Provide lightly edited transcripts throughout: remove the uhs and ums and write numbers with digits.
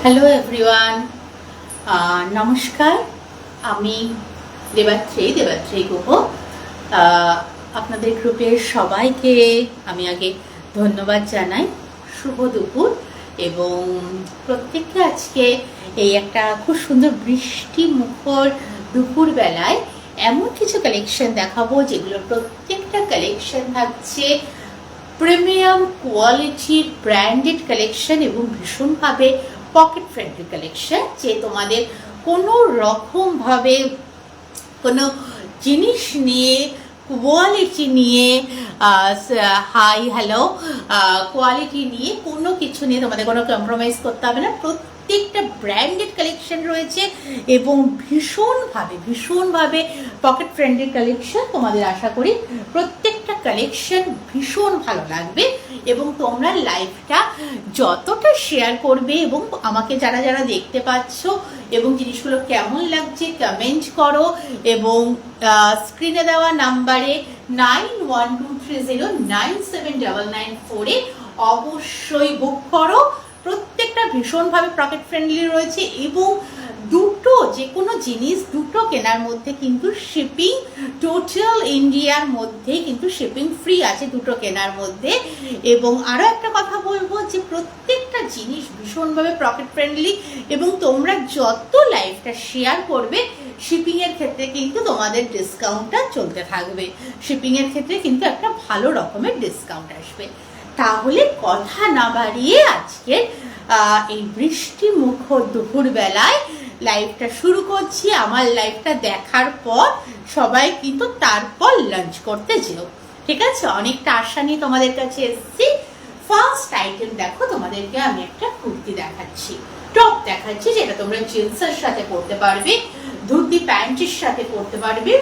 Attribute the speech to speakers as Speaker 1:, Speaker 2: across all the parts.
Speaker 1: Hello everyone, নমস্কার। আমি দেবাত্রী গুহ। আপনাদের গ্রুপের সবাইকে আমি আগে ধন্যবাদ জানাই। শুভ দুপুর। এবং প্রত্যেককে আজকে এই একটা খুব সুন্দর বৃষ্টি মুখর দুপুর বেলায় এমন কিছু কালেকশন দেখাবো যেগুলো প্রত্যেকটা কালেকশন থাকছে প্রিমিয়াম কোয়ালিটির ব্র্যান্ডেড কালেকশন এবং ভীষণভাবে পকেট ফ্রেন্ডলি কালেকশন, যে তোমাদের কোনো রকমভাবে কোনো জিনিস নিয়ে কোয়ালিটি নিয়ে কোয়ালিটি নিয়ে কোনো কিছু নিয়ে তোমাদের কোনো কম্প্রোমাইজ করতে হবে না। প্রত্যেকটা ব্র্যান্ডেড কালেকশন রয়েছে এবং ভীষণভাবে পকেট ফ্রেন্ডলি কালেকশন। তোমাদের আশা করি প্রত্যেকটা কালেকশন ভীষণ ভালো লাগবে এবং তোমরা লাইভটা যতটা শেয়ার করবে এবং আমাকে যারা যারা দেখতে পাচ্ছ এবং জিনিসগুলো কেমন লাগছে কমেন্ট করো এবং স্ক্রিনে দেওয়া নাম্বারে 9123097994 অবশ্যই বুক করো। প্রত্যেকটা ভীষণভাবে পকেট ফ্রেন্ডলি রয়েছে এবং দুটো যে কোনো জিনিস দুটো কেনার মধ্যে কিন্তু শিপিং টোটাল ইন্ডিয়ার মধ্যে কিন্তু শিপিং ফ্রি আছে দুটো কেনার মধ্যে। এবং আরও একটা কথা বলবো যে প্রত্যেকটা জিনিস ভীষণভাবে পকেট ফ্রেন্ডলি এবং তোমরা যত লাইভটা শেয়ার করবে শিপিংয়ের ক্ষেত্রে কিন্তু তোমাদের ডিসকাউন্টটা চলতে থাকবে। শিপিংয়ের ক্ষেত্রে কিন্তু একটা ভালো রকমের ডিসকাউন্ট আসবে। তাহলে কথা না বাড়িয়ে আজকে এই বৃষ্টি মুখর দুপুর বেলায় লাইভটা শুরু করছি। আমার লাইভটা দেখার পর সবাই কিন্তু তারপর লাঞ্চ করতে যেও, ঠিক আছে? অনেকটা আশা নিয়ে তোমাদের কাছে এসেছি। ফার্স্ট আইটেম দেখো, তোমাদেরকে আমি একটা কুর্তি দেখাচ্ছি, টপ দেখাচ্ছি, যেটা তোমরা জিন্সের সাথে পরতে পারবে, ধুতি প্যান্টের সাথে পরতে পারবে,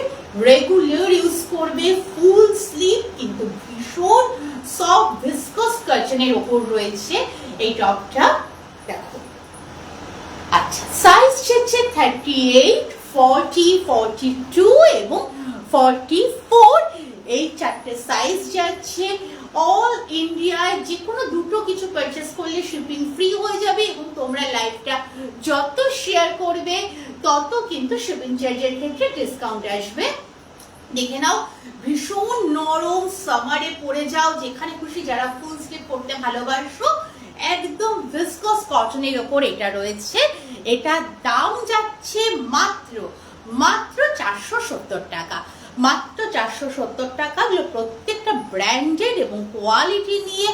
Speaker 1: রেগুলার ইউজ করবে, ফুল স্লিভ কিন্তু ভীষণ সফট ভিসকস কটনের উপর রয়েছে এই টপটা। দেখো, আচ্ছা, সাইজ হচ্ছে 38, 40, 42 এবং 44। এই চারটে সাইজ যাচ্ছে। অল ইন্ডিয়ায় যে কোনো দুটো কিছু পারচেস করলে শিপিং ফ্রি হয়ে যাবে এবং তোমরা লাইভটা যত শেয়ার করবে তত কিন্তু শিপিং চার্জের ক্ষেত্রে ডিসকাউন্ট আসবে। দেখে নাও, ভীষণ নরম, সামারে পরে যাও যেখানে খুশি, যারা ফুল স্লিভ পরতে ভালোবাসো, একদম ভিসকস কটনের ওপর এটা রয়েছে। এটা দাম যাচ্ছে মাত্র 470 টাকা। মাত্র 470 টাকা। প্রত্যেকটা ব্র্যান্ডেড এবং কোয়ালিটি নিয়ে,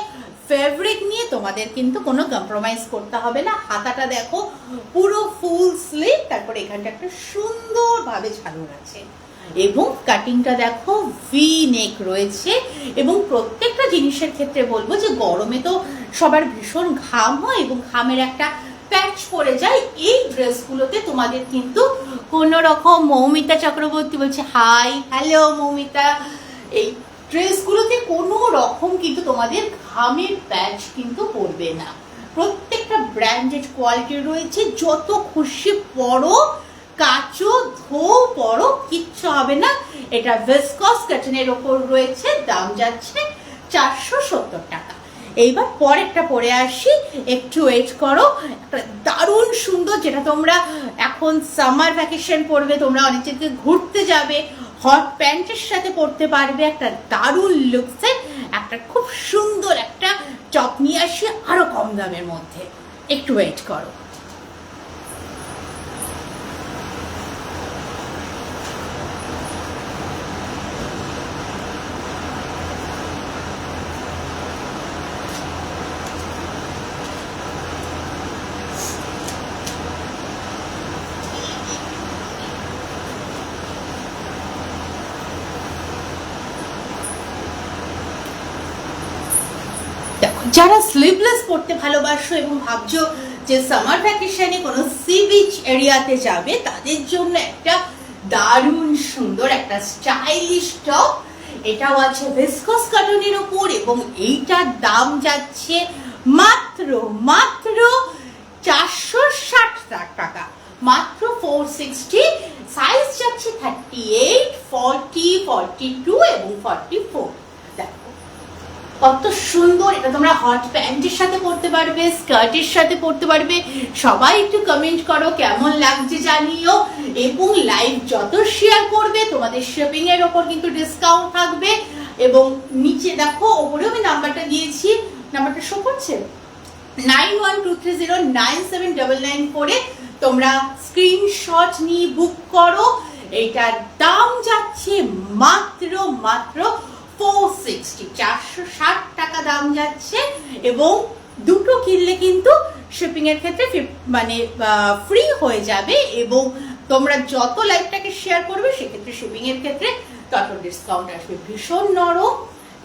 Speaker 1: ফেব্রিক নিয়ে তোমাদের কিন্তু কোনো কম্প্রোমাইজ করতে হবে না। হাতাটা দেখো, পুরো ফুল স্লিভ, তারপরে এখানটা একটা সুন্দরভাবে ঝালর আছে এবং কাটিংটা দেখো ভি নেক রয়েছে। এবং প্রত্যেকটা জিনিসের ক্ষেত্রে বলবো যে গরমে তো সবার ভীষণ ঘাম হয় এবং ঘামের একটা প্যাচ পড়ে যায়। এই ড্রেসগুলোতে তোমাদের কিন্তু কোনো রকম, মৌমিতা চক্রবর্তী বলছে হাই, হ্যালো মৌমিতা, এই ড্রেসগুলোতে কোনো রকম কিন্তু তোমাদের ঘামের প্যাচ কিন্তু পড়বে না। প্রত্যেকটা ব্র্যান্ডেড কোয়ালিটি রয়েছে, যত খুশি পরো, কাচো, ধো, পরো, কিচ্ছু হবে না। এটা ভিসকস কটনের ওপর রয়েছে, দাম যাচ্ছে 470 টাকা। এইবার পরেরটা পরে আসি, একটু ওয়েট করো। একটা দারুণ সুন্দর, যেটা তোমরা এখন সামার ভ্যাকেশন পড়বে, তোমরা অনেক জায়গায় ঘুরতে যাবে, হট প্যান্টের সাথে পরতে পারবে। একটা দারুণ লুকসের একটা খুব সুন্দর একটা টপ নিয়ে আসি আরো কম দামের মধ্যে। একটু ওয়েট করো। যারা স্লিভলেস পড়তে ভালোবাসো এবং ভাবছো যে সামার ভ্যাকেশনে কোনো সি বিচ এরিয়াতে যাবে, তাদের জন্য একটা দারুণ সুন্দর একটা স্টাইলিশ টপ। এটাও আছে ভিসকস কটনের উপর এবং এইটার দাম যাচ্ছে মাত্র 460 টাকা। মাত্র 460। সাইজ যাচ্ছে 38, 40, 42 এবং 44। দেখো, কত সুন্দর, এটা তোমরা হট প্যান্টের সাথে পরতে পারবে, স্কার্টের সাথে পরতে পারবে। সবাই একটু কমেন্ট করো কেমন লাগছে জানিও, এবং লাইভ যত শেয়ার করবে তোমাদের শিপিং এর ওপর কিন্তু ডিসকাউন্ট থাকবে। এবং নিচে দেখো ওপরেও আমি নাম্বারটা দিয়েছি, নাম্বারটা শো করছে 9123097999 করে তোমরা স্ক্রিনশট নিয়ে বুক করো। এইটার দাম যাচ্ছে মাত্র 460, 460 টাকা দাম যাচ্ছে। এবং দুটো কিনলে কিন্তু শিপিং এর ক্ষেত্রে মানে ফ্রি হয়ে যাবে। এবং তোমরা যত লাইভটাকে শেয়ার করবে সেক্ষেত্রে শিপিং এর ক্ষেত্রে তত ডিসকাউন্ট আসবে। ভীষণ নরম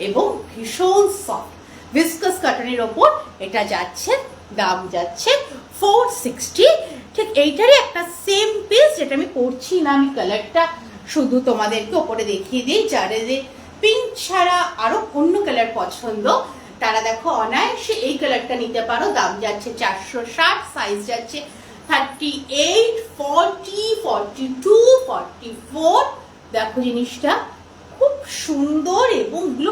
Speaker 1: এবং ভীষণ সফট ভিসকাস কটনের ওপর এটা যাচ্ছে, দাম যাচ্ছে 460। ঠিক এইটারই একটা সেম পিস যেটা আমি পরছি না, আমি কালারটা শুধু তোমাদেরকে ওপরে দেখিয়ে দিই। যারা যে পিঙ্ক ছাড়া আরো অন্য কালার পছন্দ তারা দেখো অনায়াসে এই কালারটা নিতে পারো। দাম যাচ্ছে 460, সাইজ যাচ্ছে 38, 40, 42, 44। দেখো জিনিসটা খুব সুন্দর এবং এগুলো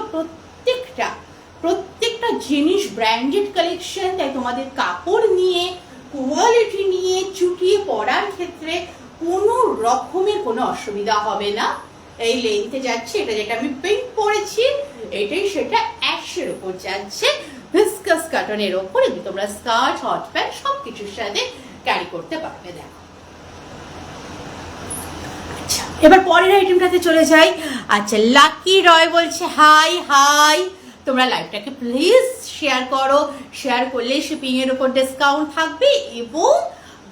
Speaker 1: প্রত্যেকটা জিনিস ব্র্যান্ডেড কালেকশন। তাই তোমাদের কাপড় নিয়ে, কোয়ালিটি নিয়ে চুটিয়ে পরার ক্ষেত্রে কোনো রকমের কোনো অসুবিধা হবে না। এই লেন্থে যাচ্ছে, এটা যেটা আমি পিঙ্ক পরেছি এটাই সেটা অ্যাশের উপর যাচ্ছে, ভিসকাস কটনের ওপর। তোমরা স্কার্ট, হট প্যান্ট সবকিছুর সাথে ক্যারি করতে পারবে। দেখো আচ্ছা, এবার পরের আইটেমটাতে চলে যাই। আচ্ছা, লাকি রয় বলছে হাই হাই, তোমরা লাইভটাকে প্লিজ শেয়ার করো, শেয়ার করলে শিপিং এর উপর ডিসকাউন্ট থাকবে এবং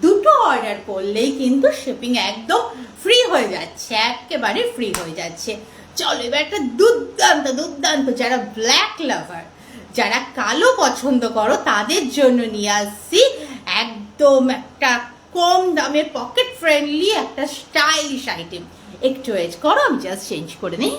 Speaker 1: দুটো অর্ডার করলেই কিন্তু শিপিং একদম ফ্রি হয়ে যাচ্ছে, একেবারে ফ্রি হয়ে যাচ্ছে। চলো এবার একটা দুর্দান্ত যারা ব্ল্যাক লাভার, যারা কালো পছন্দ করো তাদের জন্য নিয়ে আসছি একদম একটা কম দামের পকেট ফ্রেন্ডলি একটা স্টাইলিশ আইটেম। একটু ওয়েট করো, আমি জাস্ট চেঞ্জ করে নিই।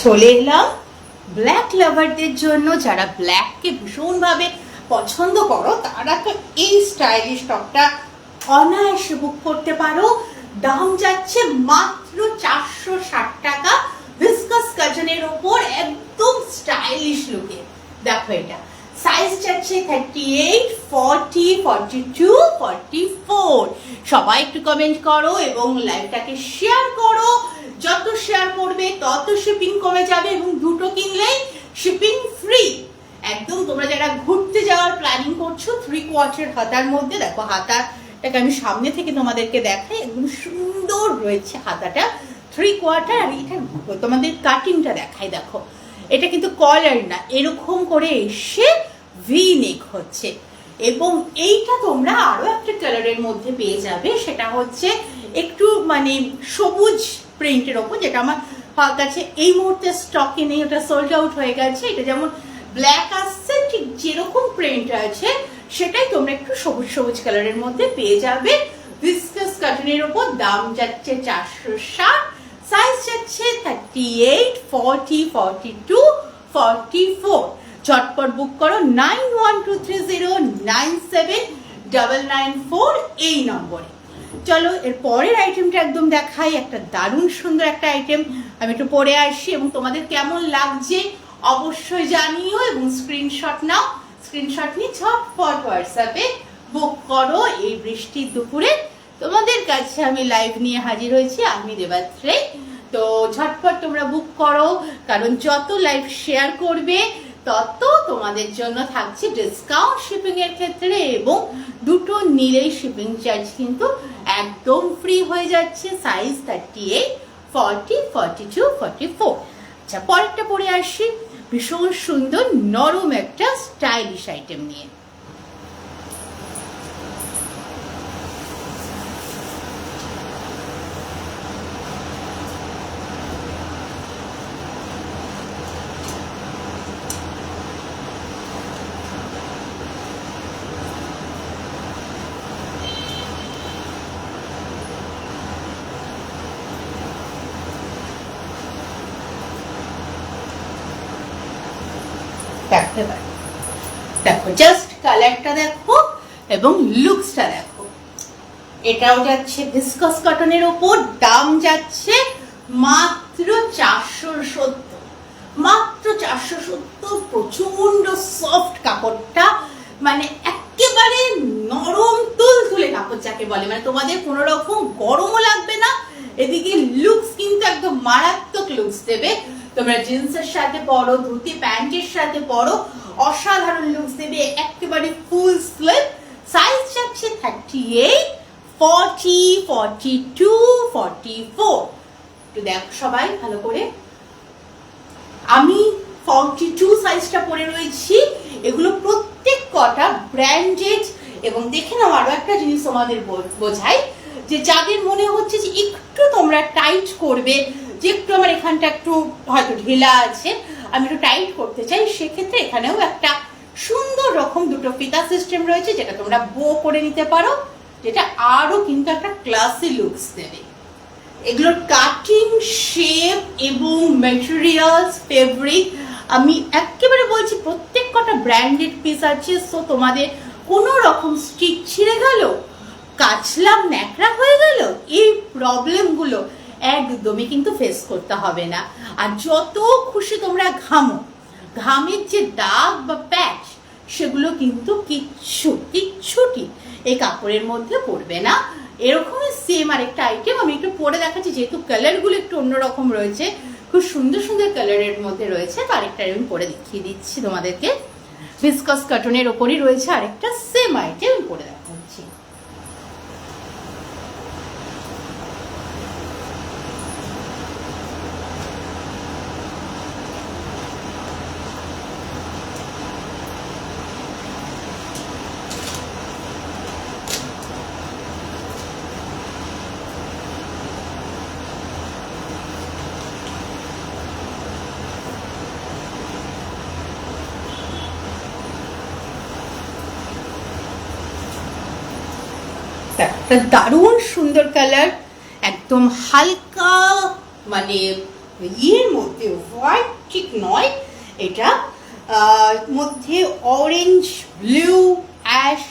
Speaker 1: চলে এলাম ব্ল্যাক লাভারদের জন্য, যারা ব্ল্যাককে ভীষণভাবে পছন্দ করো তারা তো এই স্টাইলিশ টপটা অনায়াসে বুক করতে পারো। দাম যাচ্ছে মাত্র 460 টাকা, ভিসকাস কটনের ওপর একদম স্টাইলিশ লুকে। দেখো এটা সাইজ যাচ্ছে 38, 40, 42, 44। সবাই একটু কমেন্ট করো এবং লাইভটাকে শেয়ার করো। যত শেয়ার করবে তত শিপিং কমে যাবে এবং দুটো কিনলেই শিপিং ফ্রি একদম। তোমরা যারা ঘুরতে যাওয়ার প্ল্যানিং করছো, 3/4 হাতার মধ্যে, দেখো হাতাটাকে আমি সামনে থেকে তোমাদেরকে দেখাই, একদম সুন্দর রয়েছে হাতাটা 3/4। আর এটা তোমাদের কাটিংটা দেখাই, দেখো এটা কিন্তু কলার না, এরকম করে এসে ভি নেক হচ্ছে। এবং এইটা তোমরা আরো একটা কালারের মধ্যে পেয়ে যাবে, সেটা হচ্ছে একটু মানে সবুজ প্রিন্টের ওপর, যেটা আমার কাছে এই মুহূর্তে স্টকে নেই, ওটা সোল্ড আউট হয়ে গেছে। এটা যেমন ব্ল্যাক আসছে, ঠিক যেরকম প্রিন্ট আছে সেটাই তোমরা একটু সবুজ কালারের মধ্যে পেয়ে যাবে, ভিসকাস কটনের ওপর। দাম যাচ্ছে 460, সাইজ যাচ্ছে 38, 40, 42, 44। চটপট বুক করো 9123097994 এই নম্বরে। চলো এর পরের আইটেমটা একদম দেখাই, একটা দারুণ সুন্দর একটা আইটেম। আমি একটু পরে আসি এবং তোমাদের কেমন লাগছে অবশ্যই জানিও এবং স্ক্রিনশট নাও। স্ক্রিনশট নিয়ে ঝটপট হোয়াটসঅ্যাপে বুক করো। এই বৃষ্টির দুপুরে তোমাদের কাছে আমি লাইভ নিয়ে হাজির হয়েছি, আমি দেবাত্রে। তো ঝটপট তোমরা বুক করো, কারণ যত লাইভ শেয়ার করবে তত তোমাদের জন্য থাকছে ডিসকাউন্ট শিপিং এর ক্ষেত্রে। এবং দুটো নিলেই শিপিং চার্জ কিন্তু একদম ফ্রি হয়ে যাচ্ছে। সাইজ 38, 40, 42, 44। আচ্ছা, পরেরটা পরে আসি ভীষণ সুন্দর নরম একটা স্টাইলিশ আইটেম নিয়ে। এবার দেখো জাস্ট কালারটা দেখো এবং লুকসটা দেখো। এটাও যাচ্ছে ভিসকস কটনের ওপর, দাম যাচ্ছে মাত্র 470, মাত্র 470। প্রচন্ড সফট কাপড়টা, মানে একেবারে নরম তুলতুলে কাপড় যাকে বলে, মানে তোমাদের কোনো রকম গরমও লাগবে না, এদিকে লুকস কিন্তু একদম মারাত্মক লুকস দেবে। তোমরা জিন্সের সাথে পরো, ধুতি প্যান্টের সাথে পরো, অসাধারণ লুকস দেবে, একেবারে ফুল স্লিভ। সাইজ যাচ্ছে 38, 40, 42, 44। একটু দেখো সবাই ভালো করে, আমি 42 সাইজটা পরে রয়েছি। এগুলো প্রত্যেক কটা ব্র্যান্ডেড। এবং দেখে নাও আরো একটা জিনিস তোমাদের বোঝাই, যে যাদের মনে হচ্ছে যে একটু তোমরা টাইট করবে, যে একটু আমার এখানটা একটু হয়তো ঢিলা আছে, আমি একটু টাইট করতে চাই, সেক্ষেত্রে এখানেও একটা সুন্দর রকম দুটো ফিতা সিস্টেম রয়েছে, যেটা তোমরা বো করে নিতে পারো, যেটা আরো কিন্তু একটা ক্লাসি লুকস দেবে। এগুলোর কাটিং, শেপ এবং ম্যাটেরিয়ালস, ফেব্রিক, আমি একেবারে বলছি প্রত্যেক কটা ব্র্যান্ডেড পিস আছে। সো তোমাদের কোনো রকম স্টিচ ছিঁড়ে গেল, কাচলাম ন্যাকড়া হয়ে গেল, এই প্রবলেমগুলো একদমই কিন্তু ফেস করতে হবে না। আর যত খুশি তোমরা ঘামো, ঘামের যে দাগ বা প্যাচ, সেগুলো কিন্তু কিচ্ছুটি এই কাপড়ের মধ্যে পড়বে না। এরকমই সেম আরেকটা আইটেম আমি একটু পরে দেখাচ্ছি, যেহেতু কালারগুলো একটু অন্যরকম রয়েছে, খুব সুন্দর সুন্দর কালারের মধ্যে রয়েছে। তো আরেকটা আমি পরে দেখিয়ে দিচ্ছি তোমাদেরকে। ভিসকস কটনের ওপরই রয়েছে আরেকটা সেম আইটেম, পরে দেখাচ্ছি। একটা দারুণ সুন্দর কালার, একদম হালকা, মানে ইয়ের মধ্যে, হোয়াইট ঠিক নয় এটা, মধ্যে অরেঞ্জ, ব্লু, অ্যাশ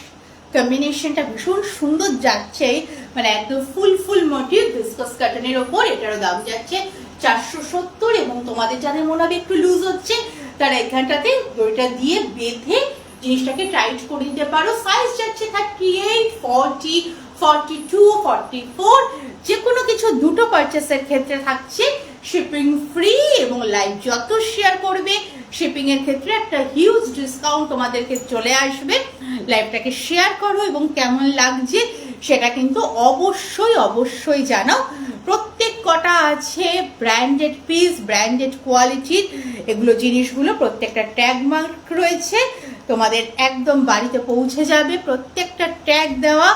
Speaker 1: কম্বিনেশনটা ভীষণ সুন্দর যাচ্ছে, মানে একদম ফুল মোটিভ ভিসকস কটনের ওপর। এটারও দাম যাচ্ছে 470। এবং তোমাদের যাদের মনে হবে একটু লুজ হচ্ছে, তারা এখানটাতে দড়িটা দিয়ে বেঁধে জিনিসটাকে টাইট করে দিতে পারো। সাইজ যাচ্ছে 38, 40, 42, 44। যে কোনো কিছু দুটো পারচেসের ক্ষেত্রে থাকছে শিপিং ফ্রি, এবং লাইভ যত শেয়ার করবে শিপিং এর ক্ষেত্রে একটা হিউজ ডিসকাউন্ট তোমাদেরকে চলে আসবে। লাইভটাকে শেয়ার করো এবং কেমন লাগছে সেটা কিন্তু অবশ্যই জানাও। প্রত্যেক কটা আছে ব্র্যান্ডেড পিস, ব্র্যান্ডেড কোয়ালিটির এগুলো জিনিসগুলো, প্রত্যেকটা ট্যাগ মার্ক রয়েছে, তোমাদের একদম বাড়িতে পৌঁছে যাবে প্রত্যেকটা ট্যাগ দেওয়া,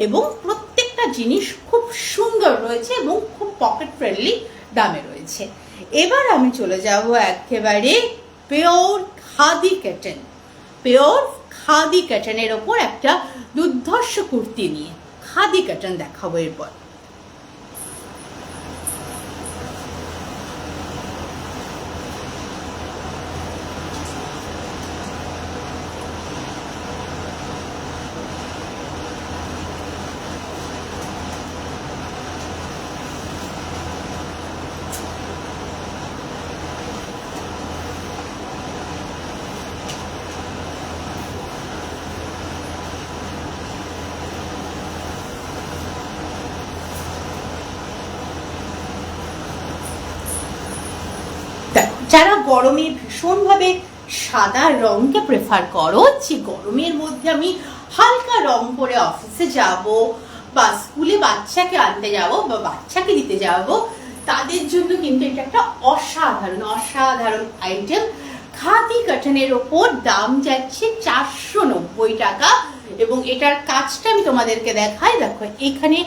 Speaker 1: এবং প্রত্যেকটা জিনিস খুব সুন্দর রয়েছে এবং খুব পকেট ফ্রেন্ডলি দামে রয়েছে। এবার আমি চলে যাব একেবারে pure khadi cotton, pure khadi কটনের ওপর একটা দুর্ধর্ষ কুর্তি নিয়ে খাদি কটন দেখাবো এরপর। যারা গরমে ভীষণভাবে সাদা রংকে প্রেফার করো, যে গরমের মধ্যে আমি হালকা রং পরে অফিসে যাব বা স্কুলে বাচ্চাকে আনতে যাব বা বাচ্চাকে দিতে যাব, তাদের জন্য কিন্তু এটা একটা অসাধারণ আইটেম। খাদি কটনের ওপর দাম যাচ্ছে 490 টাকা। এবং এটার কাজটা আমি তোমাদেরকে দেখাই। দেখো এখানে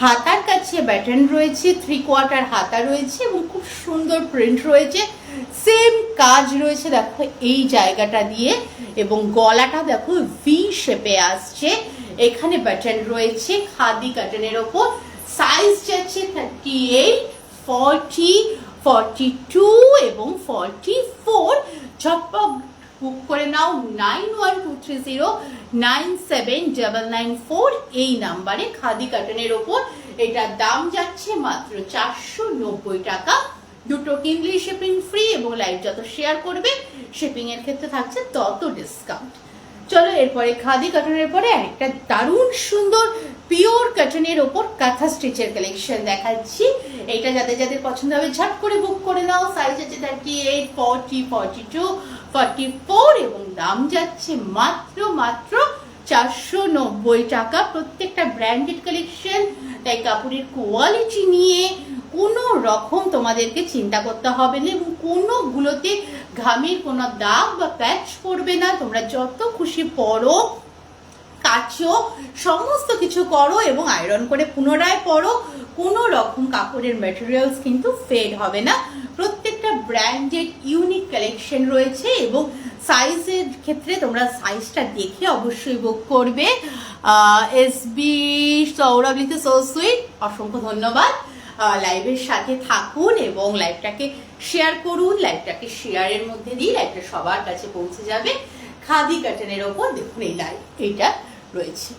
Speaker 1: হাতার কাছে ব্যাটন রয়েছে, 3/4 হাতা রয়েছে এবং খুব সুন্দর প্রিন্ট রয়েছে, সেম কাজ রয়েছে দেখো এই জায়গাটা দিয়ে, এবং গলাটা দেখো ভি শেপে আসছে। এখানে বাটন রয়েছে খাদি কটনের ওপর। সাইজ যাচ্ছে 38, 40, 42 এবং 44। ঝটপট বুক করে নাও 9123097994 এই নাম্বারে। খাদি কটনের ওপর এটার দাম যাচ্ছে মাত্র 490 টাকা। দুটো কিনলেই শিপিং ফ্রি এবং লাইভ যত শেয়ার করবে শিপিং এর ক্ষেত্রে থাকছে তত ডিসকাউন্ট। চলো এরপরে খাদি কটনের পরে একটা দারুণ সুন্দর পিওর কটনের ওপর কাঁথা স্টিচের কালেকশন দেখাচ্ছি। এইটা যাদের যাদের পছন্দ হবে ঝট করে বুক করে নাও। সাইজ আছে 38, 40, 42, 44 এবং দাম যাচ্ছে মাত্র 490 টাকা। প্রত্যেকটা ব্র্যান্ডেড কালেকশন, তাই কাপড়ের কোয়ালিটি নিয়ে কোনো রকম তোমাদেরকে চিন্তা করতে হবে না এবং কোনোগুলোতে ঘামের কোনো দাগ বা প্যাচ পড়বে না। তোমরা যত খুশি পরো, কাচো, সমস্ত কিছু করো এবং আয়রন করে পুনরায় পরো, কোনো রকম কাপড়ের ম্যাটেরিয়ালস কিন্তু ফেড হবে না। প্রত্যেকটা ব্র্যান্ডেড ইউনিক কালেকশন রয়েছে এবং সাইজের ক্ষেত্রে তোমরা সাইজটা দেখে অবশ্যই বুক করবে। এসবি সৌরভ লিখে সো সুইট, অসংখ্য ধন্যবাদ। লাইভের সাথে থাকুন এবং লাইভটাকে শেয়ার করুন। লাইভটাকে শেয়ারের মধ্যে দিয়ে লাইভটা সবার কাছে পৌঁছে যাবে। খাদি কটনের ওপর দেখুন এই লাইভ এইটা রয়েছে।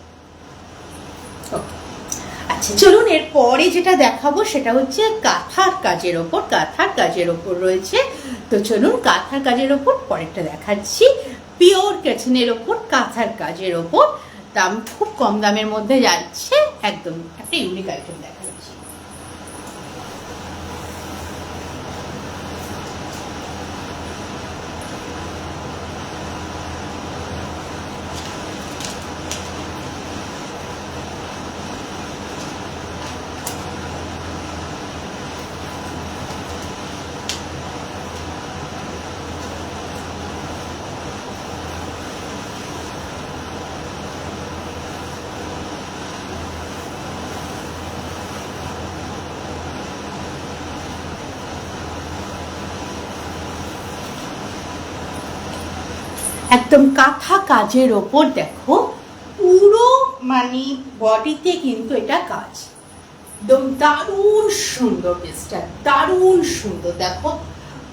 Speaker 1: আচ্ছা চলুন এরপরে যেটা দেখাবো সেটা হচ্ছে কাঁথার কাজের ওপর। কাঁথার কাজের ওপর রয়েছে, তো চলুন কাঁথার কাজের ওপর পরেরটা দেখাচ্ছি। পিওর কটনের ওপর কাঁথার কাজের ওপর দাম খুব কম দামের মধ্যে যাচ্ছে, একদম একটা ইউনিক আইটেম দেখাচ্ছি। একদম কাঁথা কাজের ওপর দেখো, পুরো মানে বডিতে কিন্তু এটা কাজ, একদম দারুণ সুন্দর পিসটা, দারুণ সুন্দর। দেখো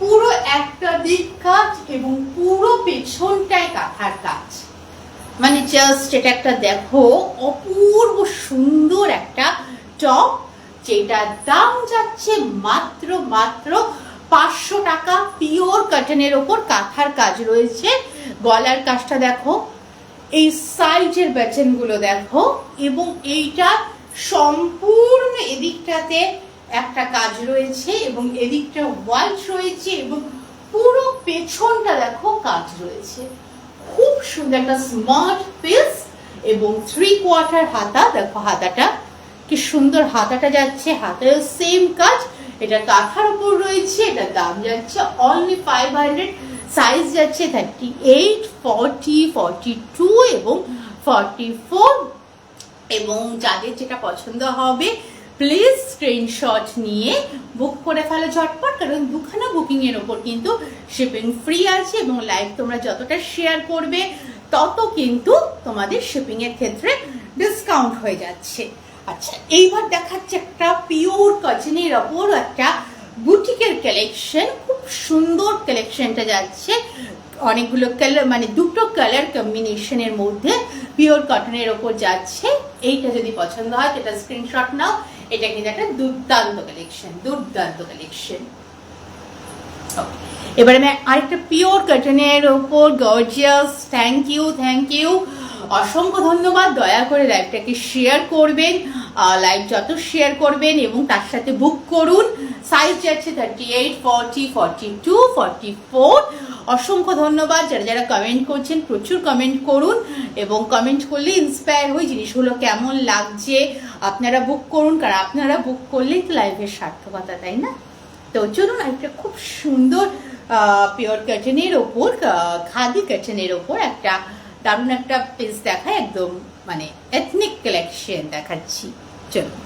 Speaker 1: পুরো একটা দিক কাজ এবং পুরো পেছনটায় কাঁথার কাজ, মানে জাস্ট এটা একটা দেখো অপূর্ব সুন্দর একটা টপ, যেটার দাম যাচ্ছে মাত্র 500 টাকা। পিওর কটনের ওপর কাঁথার কাজ রয়েছে। গলার কাজটা দেখো, এই সাইজের ব্যাটেনগুলো দেখো এবং এইটা সম্পূর্ণ এদিকটাতে একটা কাজ রয়েছে এবং এদিকটা হোয়াইট রয়েছে এবং পুরো পেছনটা দেখো কাজ রয়েছে। খুব সুন্দর একটা স্মার্ট পিস এবং 3/4 হাতা। দেখো হাতাটা কি সুন্দর, হাতাটা যাচ্ছে, হাতের সেম কাজ, এটা কাঁথার উপর রয়েছে। এটার দাম যাচ্ছে অনলি 500। সাইজ যাচ্ছে 38, 40, 42 এবং 44 এবং যাদের যেটা পছন্দ হবে প্লিজ স্ক্রিনশট নিয়ে বুক করে ফেলো ঝটপট, কারণ দুখানা বুকিং এর ওপর কিন্তু শিপিং ফ্রি আছে এবং লাইভ তোমরা যতটা শেয়ার করবে তত কিন্তু তোমাদের শিপিং এর ক্ষেত্রে ডিসকাউন্ট হয়ে যাচ্ছে। আচ্ছা এইবার দেখাচ্ছে একটা পিওর কটনের ওপর একটা বুটিকের কালেকশন। খুব সুন্দর কালেকশনটা যাচ্ছে, অনেকগুলো কালার, মানে দুটো কালার কম্বিনেশনের মধ্যে পিওর কটনের ওপর যাচ্ছে। এইটা যদি পছন্দ হয় সেটা স্ক্রিনশট নাও। এটা কিন্তু একটা দুর্দান্ত কালেকশন, দুর্দান্ত কালেকশন। এবারে আমি আরেকটা পিওর কটনের ওপর গর্জিয়াস, থ্যাংক ইউ, অসংখ্য ধন্যবাদ। দয়া করে লাইভটাকে শেয়ার করবেন, লাইভ যত শেয়ার করবেন এবং তার সাথে বুক করুন। সাইজ যাচ্ছে 38, 40, 42, 44। অসংখ্য ধন্যবাদ। যারা যারা কমেন্ট করছেন প্রচুর কমেন্ট করুন এবং কমেন্ট করলে ইন্সপায়ার হই জিনিসগুলো কেমন লাগছে। আপনারা বুক করুন, কারণ আপনারা বুক করলেই তো লাইভের সার্থকতা, তাই না? তো চলুন একটা খুব সুন্দর পিওর কটনের ওপর, খাদি কটনের ওপর একটা দারুণ একটা পিস দেখায়, একদম মানে এথনিক কালেকশন দেখাচ্ছি। চলুন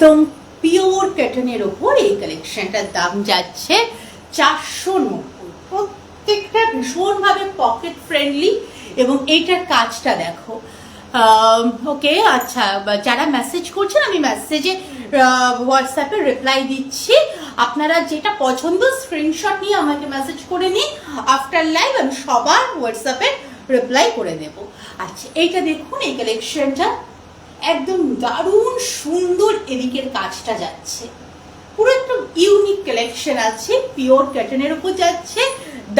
Speaker 1: একদম পিওর কটনের ওপর এই কালেকশনটার দাম যাচ্ছে 490। প্রত্যেকটা ভীষণভাবে পকেট ফ্রেন্ডলি এবং এইটার কাজটা দেখো। ওকে, আচ্ছা, যারা মেসেজ করছেন আমি মেসেজে হোয়াটসঅ্যাপে রিপ্লাই দিচ্ছি। আপনারা যেটা পছন্দ স্ক্রিনশট নিয়ে আমাকে মেসেজ করে নিন। আফটার লাইভ আমি সবার হোয়াটসঅ্যাপে রিপ্লাই করে দেব। আচ্ছা, এইটা দেখুন, এই কালেকশনটা একদম দারুণ সুন্দর, এদিকের কাজটা যাচ্ছে, পুরো একটা ইউনিক কালেকশন আছে, পিওর কটনের উপর যাচ্ছে,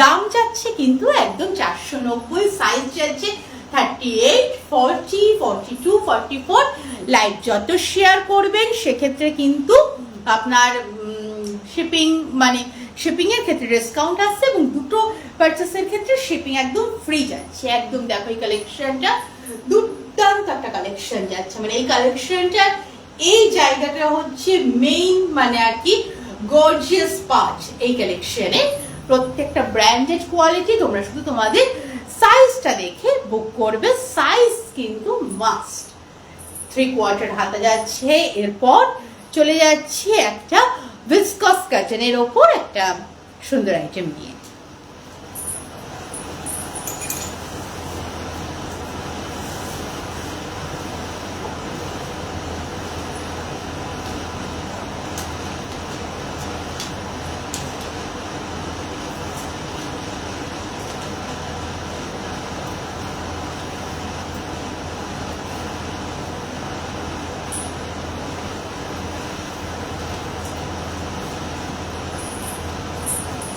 Speaker 1: দাম যাচ্ছে কিন্তু একদম 490, সাইজ যাচ্ছে 38, 40, 42, 44। লাইভ যত শেয়ার করবেন সেক্ষেত্রে কিন্তু আপনার শিপিং এর ক্ষেত্রে ডিসকাউন্ট আসছে এবং দুটো পারচেসের ক্ষেত্রে শিপিং একদম ফ্রি যাচ্ছে। একদম দেখো, এই কালেকশনটা দুর্দান্ত একটা কালেকশন যাচ্ছে। মানে এই কালেকশনটার এই জায়গাটা হচ্ছে মেইন, মানে আর কি গর্জিয়াস পার্ট এই কালেকশনে। প্রত্যেকটা ব্র্যান্ডেড কোয়ালিটি। তোমরা শুধু তোমাদের সাইজটা দেখে বুক করবে, সাইজ কিন্তু মাস্ট। 3/4 হাতা যাচ্ছে। এরপর চলে যাচ্ছে একটা ভিসকস কটনের ওপর একটা সুন্দর আইটেম নিয়ে।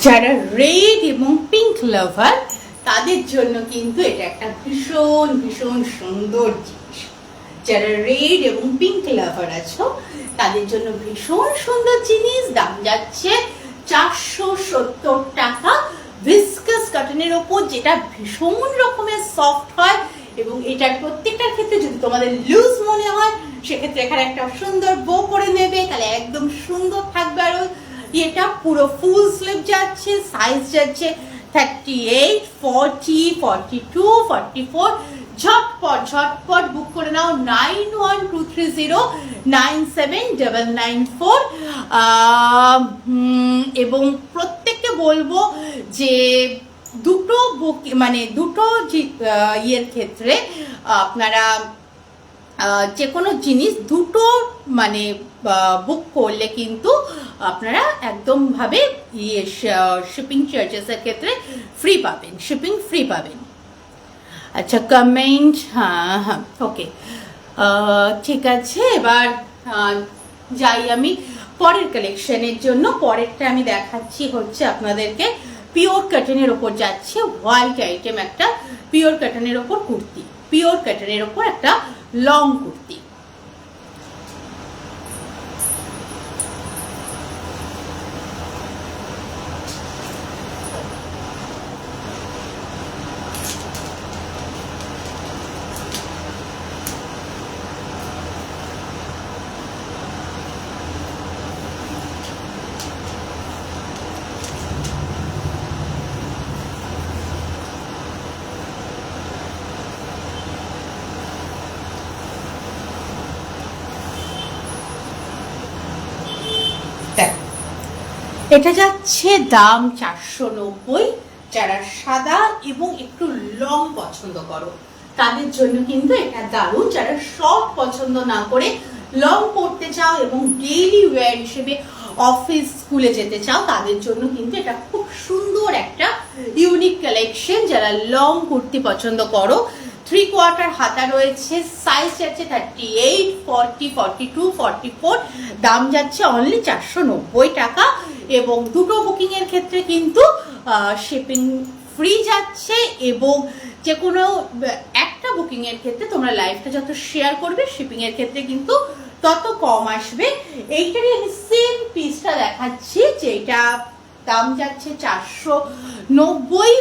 Speaker 1: যারা রেড এবং পিঙ্ক লাভার তাদের জন্য কিন্তু এটা একটা ভীষণ ভীষণ সুন্দর জিনিস। যারা রেড এবং পিঙ্ক লাভার আছো তাদের জন্য ভীষণ সুন্দর জিনিস। দাম যাচ্ছে 470 টাকা। ভিসকাস কটনের ওপর, যেটা ভীষণ রকমের সফট হয় এবং এটার প্রত্যেকটার ক্ষেত্রে যদি তোমাদের লুজ মনে হয় সেক্ষেত্রে এখানে একটা সুন্দর বো করে নেবে, তাহলে একদম সুন্দর থাকবে। আর এটা পুরো ফুল স্লিভ যাচ্ছে, সাইজ যাচ্ছে 38, 40, 42, 44। ঝটপট বুক করে নাও 9123097994। এবং প্রত্যেককে বলবো যে দুটো বুক, মানে দুটো ইয়ের ক্ষেত্রে আপনারা যে কোনো জিনিস দুটো মানে বুক করলে কিন্তু আপনারা একদমভাবে শিপিং চার্জেসের ক্ষেত্রে ফ্রি পাবেন, শিপিং ফ্রি পাবেন। আচ্ছা, কমেন্ট, হ্যাঁ, ওকে, ঠিক আছে। এবার যাই আমি পরের কালেকশনের জন্য। পরেরটা আমি দেখাচ্ছি হচ্ছে আপনাদেরকে পিওর কটনের ওপর যাচ্ছে, হোয়াইট আইটেম একটা পিওর কটনের ওপর কুর্তি, পিওর কটনের ওপর একটা লং কুর্তি। এটা যাচ্ছে দাম 490। যারা সাদা এবং একটু লং পছন্দ করো তাদের জন্য কিন্তু এটা দারুণ। যারা শর্ট পছন্দ না করে লং পরতে চাও এবং ডেইলি ওয়্যার হিসেবে অফিস স্কুলে যেতে চাও তাদের জন্য কিন্তু এটা খুব সুন্দর একটা ইউনিক কালেকশন। যারা লং কুর্তি পছন্দ করো, 3/4 হাতা রয়েছে, সাইজ যাচ্ছে 38, 40, 42, 44। দাম যাচ্ছে অনলি 490 টাকা এবং দুটো বুকিং এর ক্ষেত্রে কিন্তু শিপিং ফ্রি যাচ্ছে। এবং যে কোনো একটা বুকিং এর ক্ষেত্রে তোমরা লাইভটা যত শেয়ার করবে শিপিং এর ক্ষেত্রে কিন্তু তত কম আসবে। এইটারই আমি সেম পিসটা দেখাচ্ছি, যেটা দাম যাচ্ছে 490